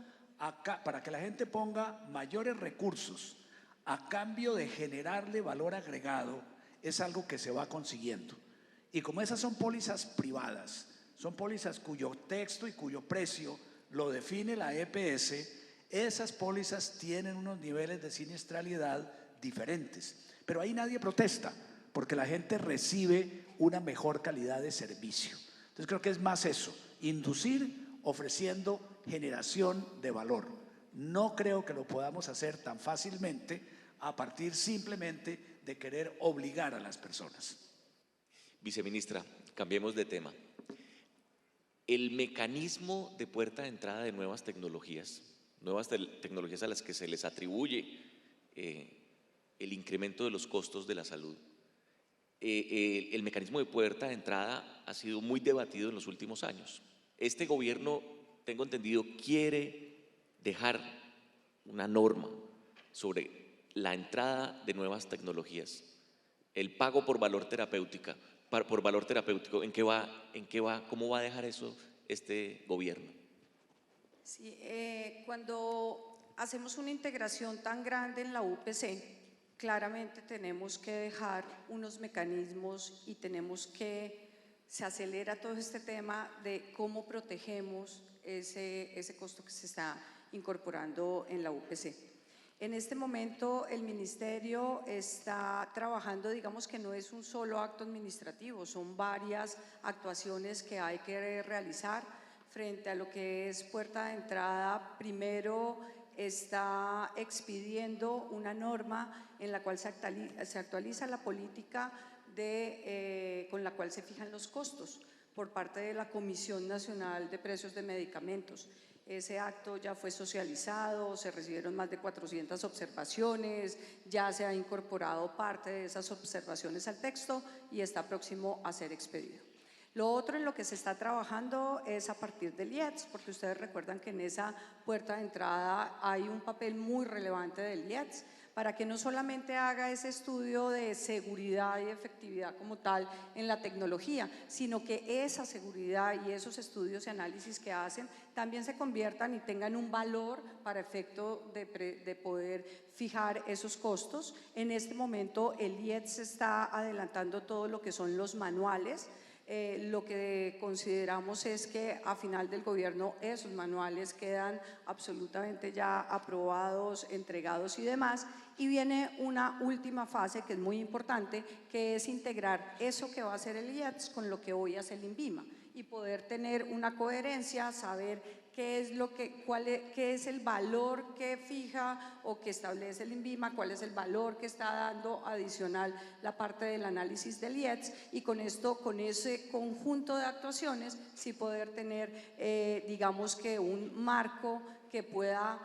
para que la gente ponga mayores recursos a cambio de generarle valor agregado, es algo que se va consiguiendo. Y como esas son pólizas privadas, son pólizas cuyo texto y cuyo precio lo define la EPS, esas pólizas tienen unos niveles de siniestralidad diferentes. Pero ahí nadie protesta, porque la gente recibe una mejor calidad de servicio. Entonces creo que es más eso, inducir ofreciendo generación de valor. No creo que lo podamos hacer tan fácilmente a partir simplemente de querer obligar a las personas.
Viceministra, cambiemos de tema. El mecanismo de puerta de entrada de nuevas tecnologías a las que se les atribuye el incremento de los costos de la salud, el mecanismo de puerta de entrada ha sido muy debatido en los últimos años. Este gobierno, tengo entendido, quiere dejar una norma sobre la entrada de nuevas tecnologías, el pago por valor terapéutico. ¿En qué va? ¿Cómo va a dejar eso este gobierno?
Sí, cuando hacemos una integración tan grande en la UPC, claramente tenemos que dejar unos mecanismos y se acelera todo este tema de cómo protegemos ese costo que se está incorporando en la UPC. En este momento el Ministerio está trabajando, digamos que no es un solo acto administrativo, son varias actuaciones que hay que realizar frente a lo que es puerta de entrada. Primero está expidiendo una norma en la cual se actualiza la política con la cual se fijan los costos por parte de la Comisión Nacional de Precios de Medicamentos. Ese acto ya fue socializado, se recibieron más de 400 observaciones, ya se ha incorporado parte de esas observaciones al texto y está próximo a ser expedido. Lo otro en lo que se está trabajando es a partir del IETS, porque ustedes recuerdan que en esa puerta de entrada hay un papel muy relevante del IETS, para que no solamente haga ese estudio de seguridad y efectividad como tal en la tecnología, sino que esa seguridad y esos estudios y análisis que hacen también se conviertan y tengan un valor para efecto de poder fijar esos costos. En este momento el IETS está adelantando todo lo que son los manuales. Lo que consideramos es que a final del gobierno esos manuales quedan absolutamente ya aprobados, entregados y demás, y viene una última fase que es muy importante, que es integrar eso que va a hacer el IETS con lo que hoy hace el INVIMA y poder tener una coherencia, saber qué es el valor que fija o que establece el INVIMA, cuál es el valor que está dando adicional la parte del análisis del IETS, y con ese conjunto de actuaciones sí poder tener digamos que un marco que pueda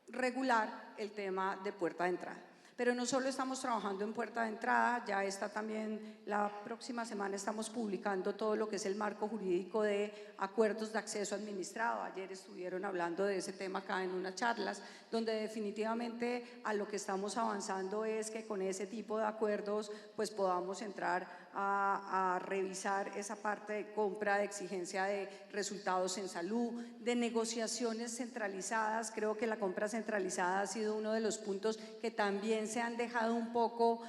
regular el tema de puerta de entrada. Pero no solo estamos trabajando en puerta de entrada, ya está también, la próxima semana estamos publicando todo lo que es el marco jurídico de acuerdos de acceso administrado. Ayer estuvieron hablando de ese tema acá en unas charlas, donde definitivamente a lo que estamos avanzando es que con ese tipo de acuerdos pues podamos entrar a revisar esa parte de compra, de exigencia de resultados en salud, de negociaciones centralizadas. Creo que la compra centralizada ha sido uno de los puntos que también se han dejado un poco,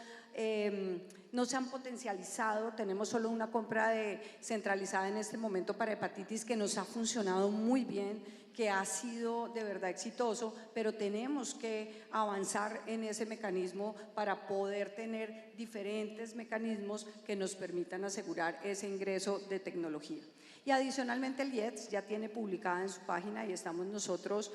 no se han potencializado. Tenemos solo una compra centralizada en este momento para hepatitis que nos ha funcionado muy bien, que ha sido de verdad exitoso, pero tenemos que avanzar en ese mecanismo para poder tener diferentes mecanismos que nos permitan asegurar ese ingreso de tecnología. Y adicionalmente el IETS ya tiene publicada en su página, y estamos nosotros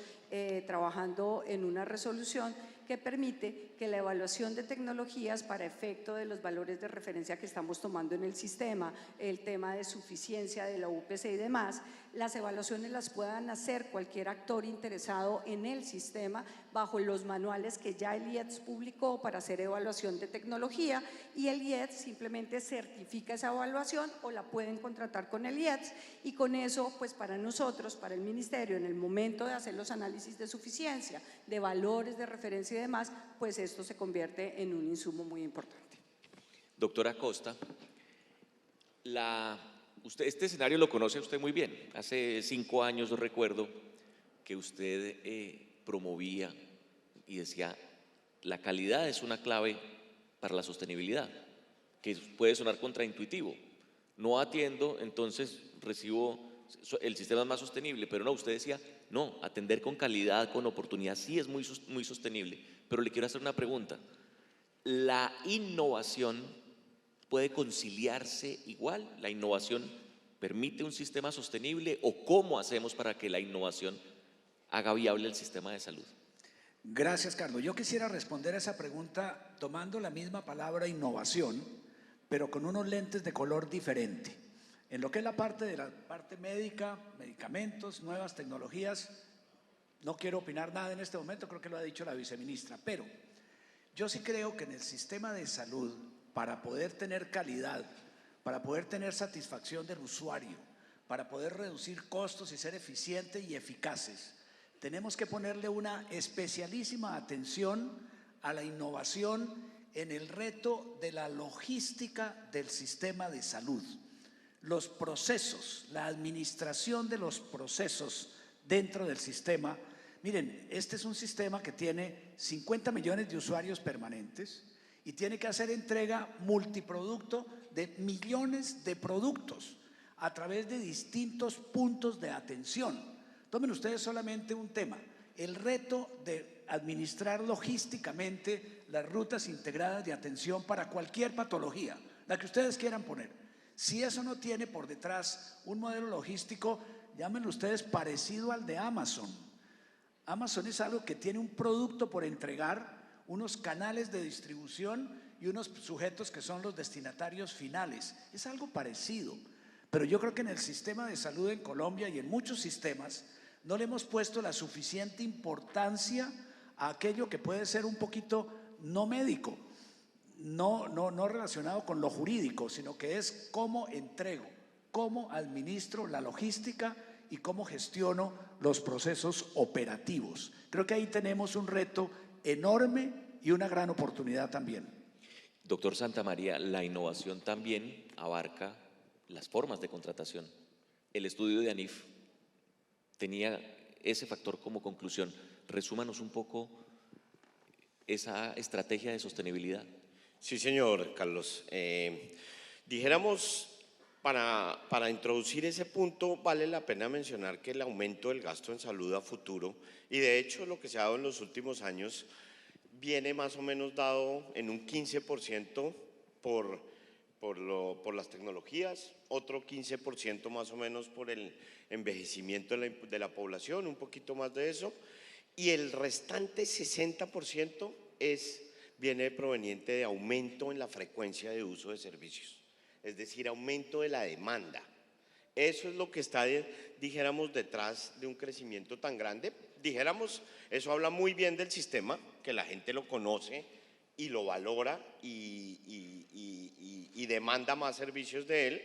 trabajando en una resolución que permite que la evaluación de tecnologías para efecto de los valores de referencia que estamos tomando en el sistema, el tema de suficiencia de la UPC y demás, las evaluaciones las puedan hacer hacer cualquier actor interesado en el sistema bajo los manuales que ya el IETS publicó para hacer evaluación de tecnología, y el IETS simplemente certifica esa evaluación o la pueden contratar con el IETS, y con eso pues para nosotros, para el ministerio, en el momento de hacer los análisis de suficiencia, de valores de referencia y demás, pues esto se convierte en un insumo muy importante.
Doctora Costa, este escenario lo conoce usted muy bien. Hace 5 años recuerdo que usted promovía y decía, la calidad es una clave para la sostenibilidad, que puede sonar contraintuitivo. No atiendo, entonces recibo, el sistema es más sostenible, pero no, usted decía, no, atender con calidad, con oportunidad, sí es muy sostenible. Pero le quiero hacer una pregunta. ¿La innovación puede conciliarse igual? ¿La innovación permite un sistema sostenible o cómo hacemos para que la innovación haga viable el sistema de salud?
Gracias, Carlos. Yo quisiera responder a esa pregunta tomando la misma palabra innovación, pero con unos lentes de color diferente. En lo que es la parte médica, medicamentos, nuevas tecnologías, no quiero opinar nada en este momento, creo que lo ha dicho la viceministra, pero yo sí creo que en el sistema de salud, para poder tener calidad, para poder tener satisfacción del usuario, para poder reducir costos y ser eficientes y eficaces, tenemos que ponerle una especialísima atención a la innovación en el reto de la logística del sistema de salud. Los procesos, la administración de los procesos dentro del sistema. Miren, este es un sistema que tiene 50 millones de usuarios permanentes y tiene que hacer entrega multiproducto de millones de productos a través de distintos puntos de atención. Tomen ustedes solamente un tema, el reto de administrar logísticamente las rutas integradas de atención para cualquier patología, la que ustedes quieran poner. Si eso no tiene por detrás un modelo logístico, llámenlo ustedes parecido al de Amazon. Amazon es algo que tiene un producto por entregar, unos canales de distribución y unos sujetos que son los destinatarios finales. Es algo parecido, pero yo creo que en el sistema de salud en Colombia y en muchos sistemas no le hemos puesto la suficiente importancia a aquello que puede ser un poquito no médico, no relacionado con lo jurídico, sino que es cómo entrego, cómo administro la logística y cómo gestiono los procesos operativos. Creo que ahí tenemos un reto enorme y una gran oportunidad también.
Doctor Santamaría, la innovación también abarca las formas de contratación. El estudio de ANIF tenía ese factor como conclusión. Resúmanos un poco esa estrategia de sostenibilidad.
Sí, señor Carlos. Dijéramos, para introducir ese punto, vale la pena mencionar que el aumento del gasto en salud a futuro, y de hecho lo que se ha dado en los últimos años, viene más o menos dado en un 15% por las tecnologías, otro 15% más o menos por el envejecimiento de la población, un poquito más de eso, y el restante 60% viene proveniente de aumento en la frecuencia de uso de servicios, es decir, aumento de la demanda. Eso es lo que está, dijéramos, detrás de un crecimiento tan grande. Dijéramos, eso habla muy bien del sistema, que la gente lo conoce y lo valora y demanda más servicios de él,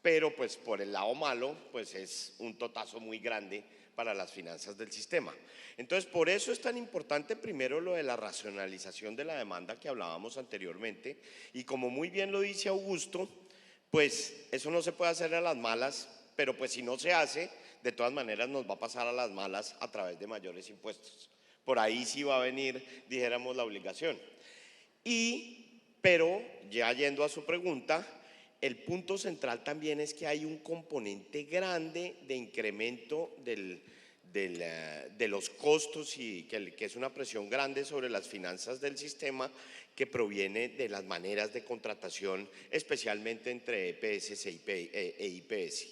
pero pues por el lado malo, pues es un totazo muy grande para las finanzas del sistema. Entonces, por eso es tan importante primero lo de la racionalización de la demanda que hablábamos anteriormente, y como muy bien lo dice Augusto, pues eso no se puede hacer a las malas, pero pues si no se hace, de todas maneras nos va a pasar a las malas a través de mayores impuestos. Por ahí sí va a venir, dijéramos, la obligación. Pero ya yendo a su pregunta, el punto central también es que hay un componente grande de incremento de los costos y que es una presión grande sobre las finanzas del sistema, que proviene de las maneras de contratación, especialmente entre EPS e IPS.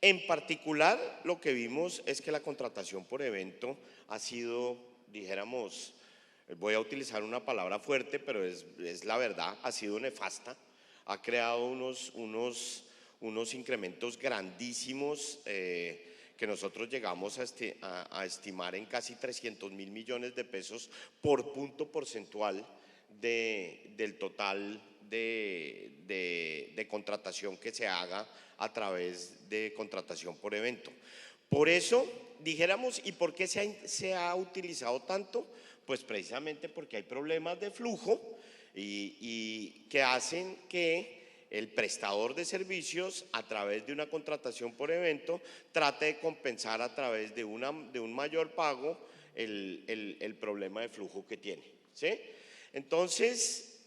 En particular, lo que vimos es que la contratación por evento ha sido, dijéramos, voy a utilizar una palabra fuerte, pero es la verdad, ha sido nefasta. Ha creado unos incrementos grandísimos que nosotros llegamos a estimar en casi 300.000 millones de pesos por punto porcentual del total de contratación que se haga a través de contratación por evento. Por eso, dijéramos, ¿y por qué se ha utilizado tanto? Pues precisamente porque hay problemas de flujo y que hacen que el prestador de servicios, a través de una contratación por evento, trate de compensar a través de un mayor pago el problema de flujo que tiene, ¿sí? Entonces,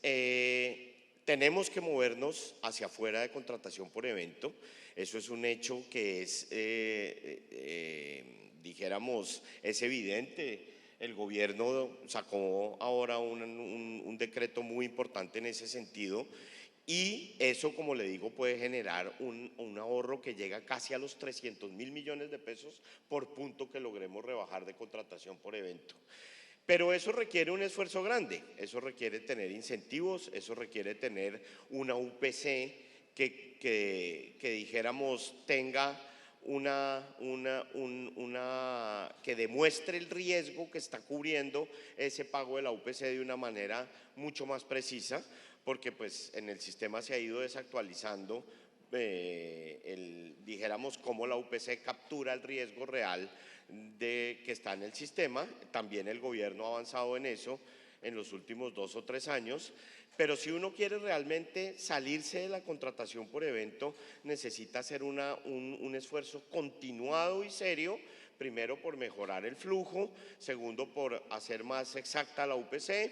tenemos que movernos hacia afuera de contratación por evento. Eso es un hecho que es, dijéramos, es evidente. El gobierno sacó ahora un decreto muy importante en ese sentido y eso, como le digo, puede generar un ahorro que llega casi a los 300.000 millones de pesos por punto que logremos rebajar de contratación por evento. Pero eso requiere un esfuerzo grande, eso requiere tener incentivos, eso requiere tener una UPC que dijéramos tenga que demuestre el riesgo que está cubriendo ese pago de la UPC de una manera mucho más precisa, porque pues en el sistema se ha ido desactualizando dijéramos cómo la UPC captura el riesgo real que está en el sistema. También el gobierno ha avanzado en eso en los últimos 2 o 3 años, pero si uno quiere realmente salirse de la contratación por evento, necesita hacer un esfuerzo continuado y serio, primero por mejorar el flujo, segundo por hacer más exacta la UPC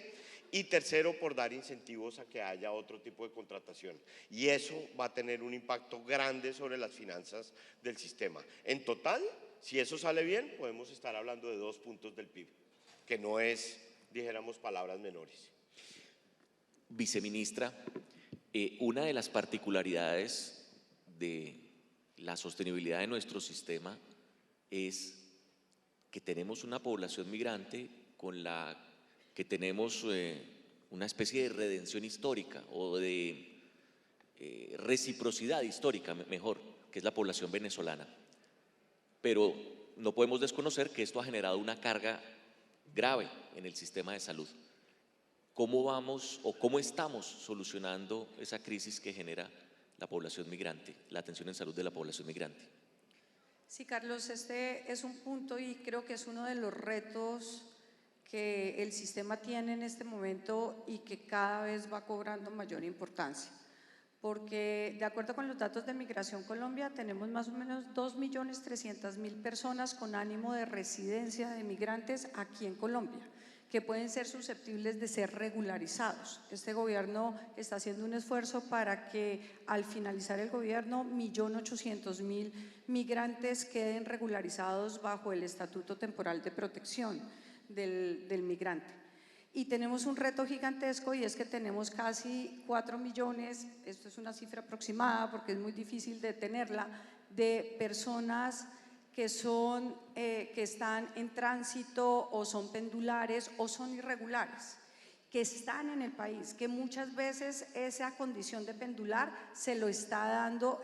y tercero por dar incentivos a que haya otro tipo de contratación. Y eso va a tener un impacto grande sobre las finanzas del sistema. En total, si eso sale bien, podemos estar hablando de 2 puntos del PIB, que no es, dijéramos, palabras menores.
Viceministra, una de las particularidades de la sostenibilidad de nuestro sistema es que tenemos una población migrante con la que tenemos una especie de redención histórica o de reciprocidad histórica, mejor, que es la población venezolana. Pero no podemos desconocer que esto ha generado una carga grave en el sistema de salud. ¿Cómo vamos o cómo estamos solucionando esa crisis que genera la población migrante, la atención en salud de la población migrante?
Sí, Carlos, este es un punto y creo que es uno de los retos que el sistema tiene en este momento y que cada vez va cobrando mayor importancia. Porque de acuerdo con los datos de Migración Colombia, tenemos más o menos 2.300.000 personas con ánimo de residencia de migrantes aquí en Colombia, que pueden ser susceptibles de ser regularizados. Este gobierno está haciendo un esfuerzo para que al finalizar el gobierno 1.800.000 migrantes queden regularizados bajo el Estatuto Temporal de Protección del migrante. Y tenemos un reto gigantesco y es que tenemos casi 4 millones, esto es una cifra aproximada porque es muy difícil de tenerla, de personas que están en tránsito o son pendulares o son irregulares, que están en el país, que muchas veces esa condición de pendular se lo está dando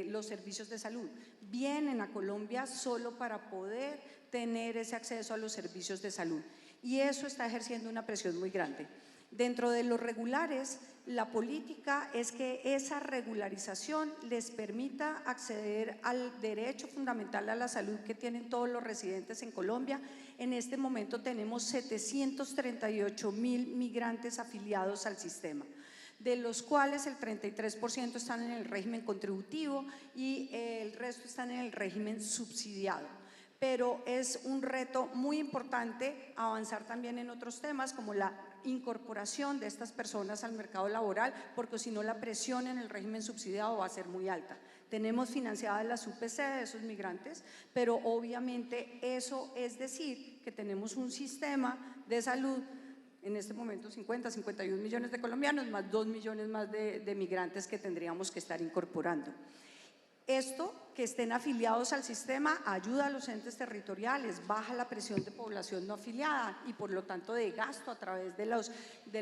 los servicios de salud. Vienen a Colombia solo para poder tener ese acceso a los servicios de salud y eso está ejerciendo una presión muy grande. Dentro de los regulares, la política es que esa regularización les permita acceder al derecho fundamental a la salud que tienen todos los residentes en Colombia. En este momento tenemos 738.000 migrantes afiliados al sistema, de los cuales el 33% están en el régimen contributivo y el resto están en el régimen subsidiado. Pero es un reto muy importante avanzar también en otros temas como la incorporación de estas personas al mercado laboral, porque si no la presión en el régimen subsidiado va a ser muy alta. Tenemos financiadas las UPC de esos migrantes, pero obviamente eso es decir que tenemos un sistema de salud, en este momento 51 millones de colombianos, más 2 millones más de migrantes que tendríamos que estar incorporando. Esto, que estén afiliados al sistema, ayuda a los entes territoriales, baja la presión de población no afiliada y por lo tanto de gasto a través de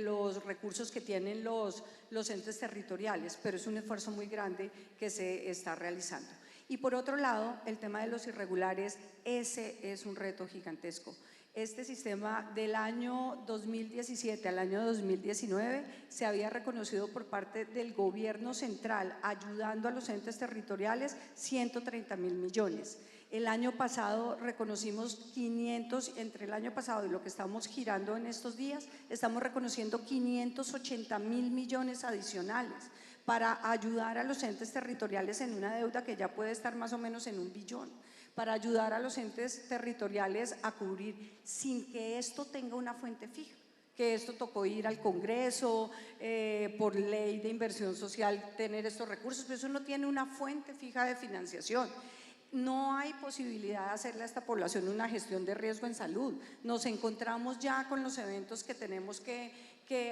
los recursos que tienen los entes territoriales, pero es un esfuerzo muy grande que se está realizando. Y por otro lado, el tema de los irregulares, ese es un reto gigantesco. Este sistema del año 2017 al año 2019 se había reconocido por parte del gobierno central, ayudando a los entes territoriales, 130.000 millones. El año pasado reconocimos 500, entre el año pasado y lo que estamos girando en estos días, estamos reconociendo 580.000 millones adicionales para ayudar a los entes territoriales en una deuda que ya puede estar más o menos en 1 billón, para ayudar a los entes territoriales a cubrir sin que esto tenga una fuente fija, que esto tocó ir al Congreso, por ley de inversión social tener estos recursos, pero eso no tiene una fuente fija de financiación. No hay posibilidad de hacerle a esta población una gestión de riesgo en salud. Nos encontramos ya con los eventos que tenemos que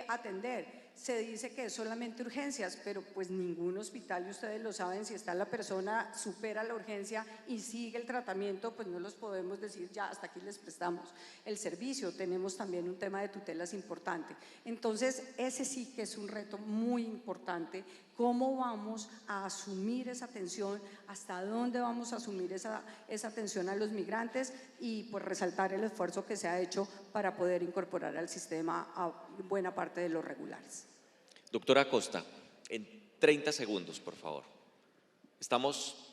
atender. Se dice que es solamente urgencias, pero pues ningún hospital, y ustedes lo saben, si está la persona, supera la urgencia y sigue el tratamiento, pues no los podemos decir ya, hasta aquí les prestamos el servicio. Tenemos también un tema de tutelas importante. Entonces, ese sí que es un reto muy importante. ¿Cómo vamos a asumir esa atención? ¿Hasta dónde vamos a asumir esa atención a los migrantes? Y pues resaltar el esfuerzo que se ha hecho para poder incorporar al sistema a buena parte de los regulares.
Doctora Acosta, en 30 segundos, por favor. Estamos,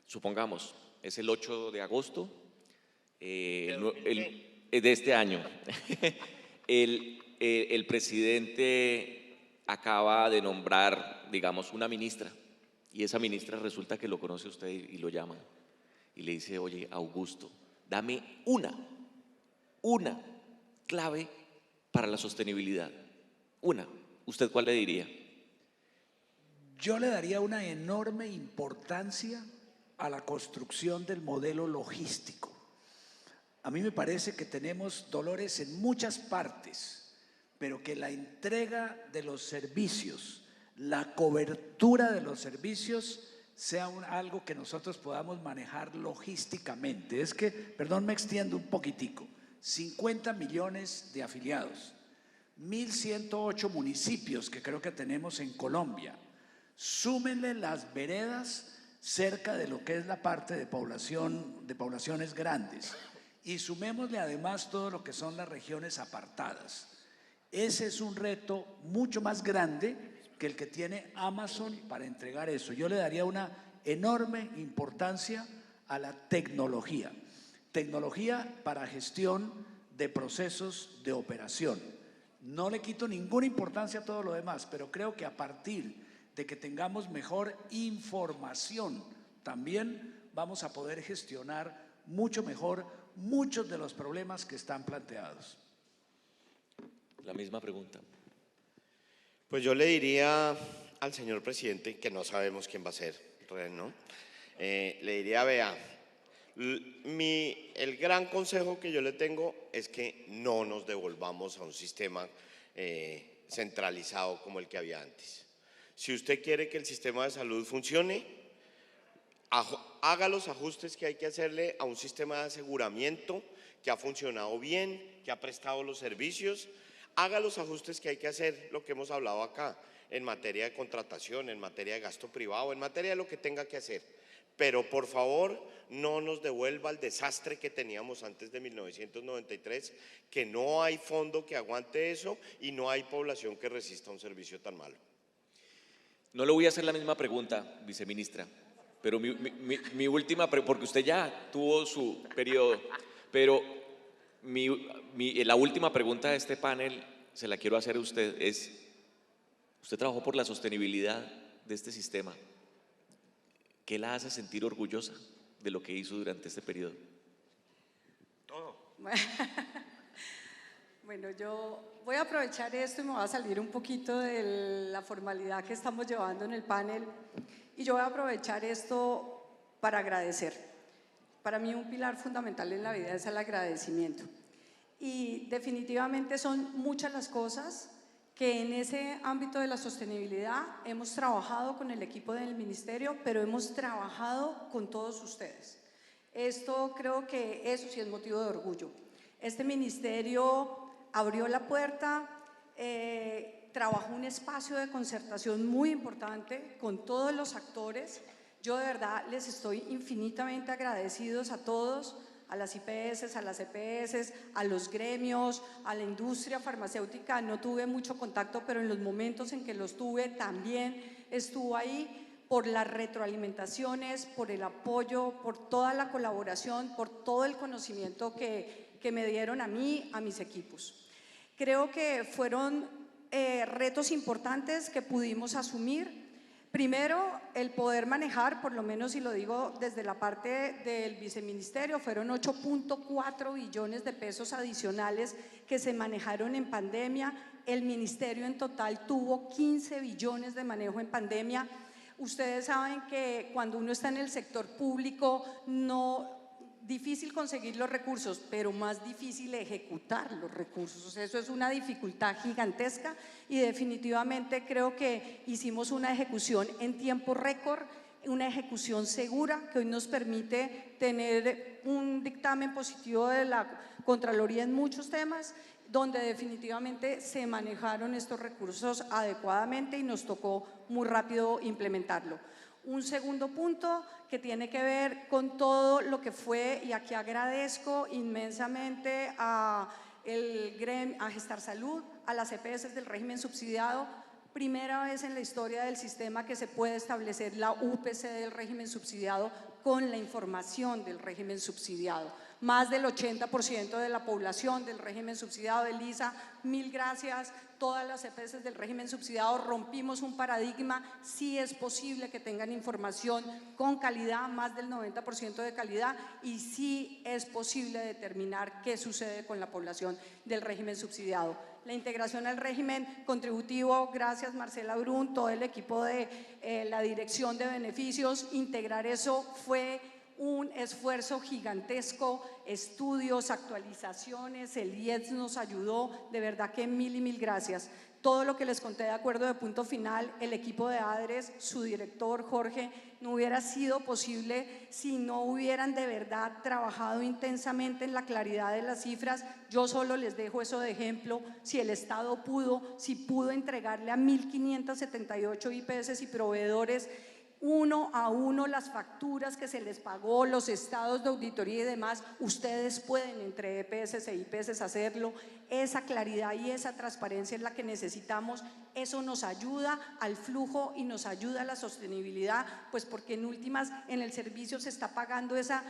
supongamos, es el 8 de agosto de este año. El presidente acaba de nombrar, digamos, una ministra, y esa ministra resulta que lo conoce usted y lo llama y le dice: oye, Augusto, dame una clave para la sostenibilidad. Una. ¿Usted cuál le diría?
Yo le daría una enorme importancia a la construcción del modelo logístico. A mí me parece que tenemos dolores en muchas partes, pero que la entrega de los servicios, la cobertura de los servicios sea algo que nosotros podamos manejar logísticamente. Es que, perdón, me extiendo un poquitico, 50 millones de afiliados, 1.108 municipios que creo que tenemos en Colombia. Súmenle las veredas cerca de lo que es la parte de poblaciones grandes, y sumémosle además todo lo que son las regiones apartadas. Ese es un reto mucho más grande que el que tiene Amazon para entregar eso. Yo le daría una enorme importancia a la tecnología para gestión de procesos de operación. No le quito ninguna importancia a todo lo demás, pero creo que a partir de que tengamos mejor información, también vamos a poder gestionar mucho mejor muchos de los problemas que están planteados.
La misma pregunta.
Pues yo le diría al señor presidente, que no sabemos quién va a ser, ¿no? Le diría: vea, el gran consejo que yo le tengo es que no nos devolvamos a un sistema centralizado como el que había antes. Si usted quiere que el sistema de salud funcione, haga los ajustes que hay que hacerle a un sistema de aseguramiento que ha funcionado bien, que ha prestado los servicios. Haga los ajustes que hay que hacer, lo que hemos hablado acá, en materia de contratación, en materia de gasto privado, en materia de lo que tenga que hacer. Pero por favor, no nos devuelva al desastre que teníamos antes de 1993, que no hay fondo que aguante eso y no hay población que resista un servicio tan malo.
No le voy a hacer la misma pregunta, viceministra, pero mi última, porque usted ya tuvo su periodo, pero la última pregunta de este panel se la quiero hacer a usted. Usted trabajó por la sostenibilidad de este sistema. ¿Qué la hace sentir orgullosa de lo que hizo durante este periodo?
Todo.
Bueno, yo voy a aprovechar esto y me voy a salir un poquito de la formalidad que estamos llevando en el panel, y yo voy a aprovechar esto para agradecer. Para mí un pilar fundamental en la vida es el agradecimiento, y definitivamente son muchas las cosas que en ese ámbito de la sostenibilidad hemos trabajado con el equipo del ministerio, pero hemos trabajado con todos ustedes. Esto creo que eso sí es motivo de orgullo. Este ministerio abrió la puerta, trabajó un espacio de concertación muy importante con todos los actores Yo de verdad les estoy infinitamente agradecidos a todos, a las IPS, a las EPS, a los gremios, a la industria farmacéutica. No tuve mucho contacto, pero en los momentos en que los tuve también estuvo ahí, por las retroalimentaciones, por el apoyo, por toda la colaboración, por todo el conocimiento que me dieron a mí, a mis equipos. Creo que fueron retos importantes que pudimos asumir. Primero, el poder manejar, por lo menos si lo digo desde la parte del viceministerio, fueron 8.4 billones de pesos adicionales que se manejaron en pandemia. El ministerio en total tuvo 15 billones de manejo en pandemia. Ustedes saben que cuando uno está en el sector público, difícil conseguir los recursos, pero más difícil ejecutar los recursos. O sea, eso es una dificultad gigantesca y definitivamente creo que hicimos una ejecución en tiempo récord, una ejecución segura que hoy nos permite tener un dictamen positivo de la Contraloría en muchos temas, donde definitivamente se manejaron estos recursos adecuadamente y nos tocó muy rápido implementarlo. Un segundo punto que tiene que ver con todo lo que fue, y aquí agradezco inmensamente a Gestar Salud, a las EPS del régimen subsidiado. Primera vez en la historia del sistema que se puede establecer la UPC del régimen subsidiado con la información del régimen subsidiado. Más del 80% de la población del régimen subsidiado. Elisa, mil gracias. Todas las EPS del régimen subsidiado rompimos un paradigma. Sí es posible que tengan información con calidad, más del 90% de calidad, y sí es posible determinar qué sucede con la población del régimen subsidiado. La integración al régimen contributivo, gracias Marcela Brun, todo el equipo de la Dirección de Beneficios, integrar eso fue un esfuerzo gigantesco, estudios, actualizaciones, el IES nos ayudó, de verdad que mil y mil gracias. Todo lo que les conté de acuerdo de punto final, el equipo de ADRES, su director Jorge, no hubiera sido posible si no hubieran de verdad trabajado intensamente en la claridad de las cifras. Yo solo les dejo eso de ejemplo. Si el Estado si pudo entregarle a 1.578 IPS y proveedores uno a uno las facturas que se les pagó, los estados de auditoría y demás, ustedes pueden entre EPS e IPS hacerlo. Esa claridad y esa transparencia es la que necesitamos. Eso nos ayuda al flujo y nos ayuda a la sostenibilidad, pues porque en últimas en el servicio se está pagando esa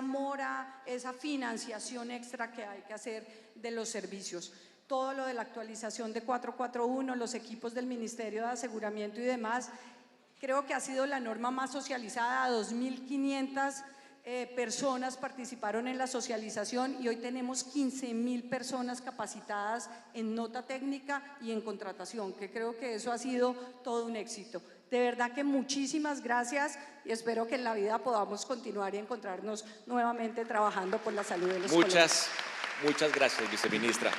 mora, esa financiación extra que hay que hacer de los servicios. Todo lo de la actualización de 441, los equipos del Ministerio de Aseguramiento y demás, creo que ha sido la norma más socializada. 2.500 personas participaron en la socialización y hoy tenemos 15.000 personas capacitadas en nota técnica y en contratación, que creo que eso ha sido todo un éxito. De verdad que muchísimas gracias y espero que en la vida podamos continuar y encontrarnos nuevamente trabajando por la salud de los colombianos.
Muchas gracias, viceministra.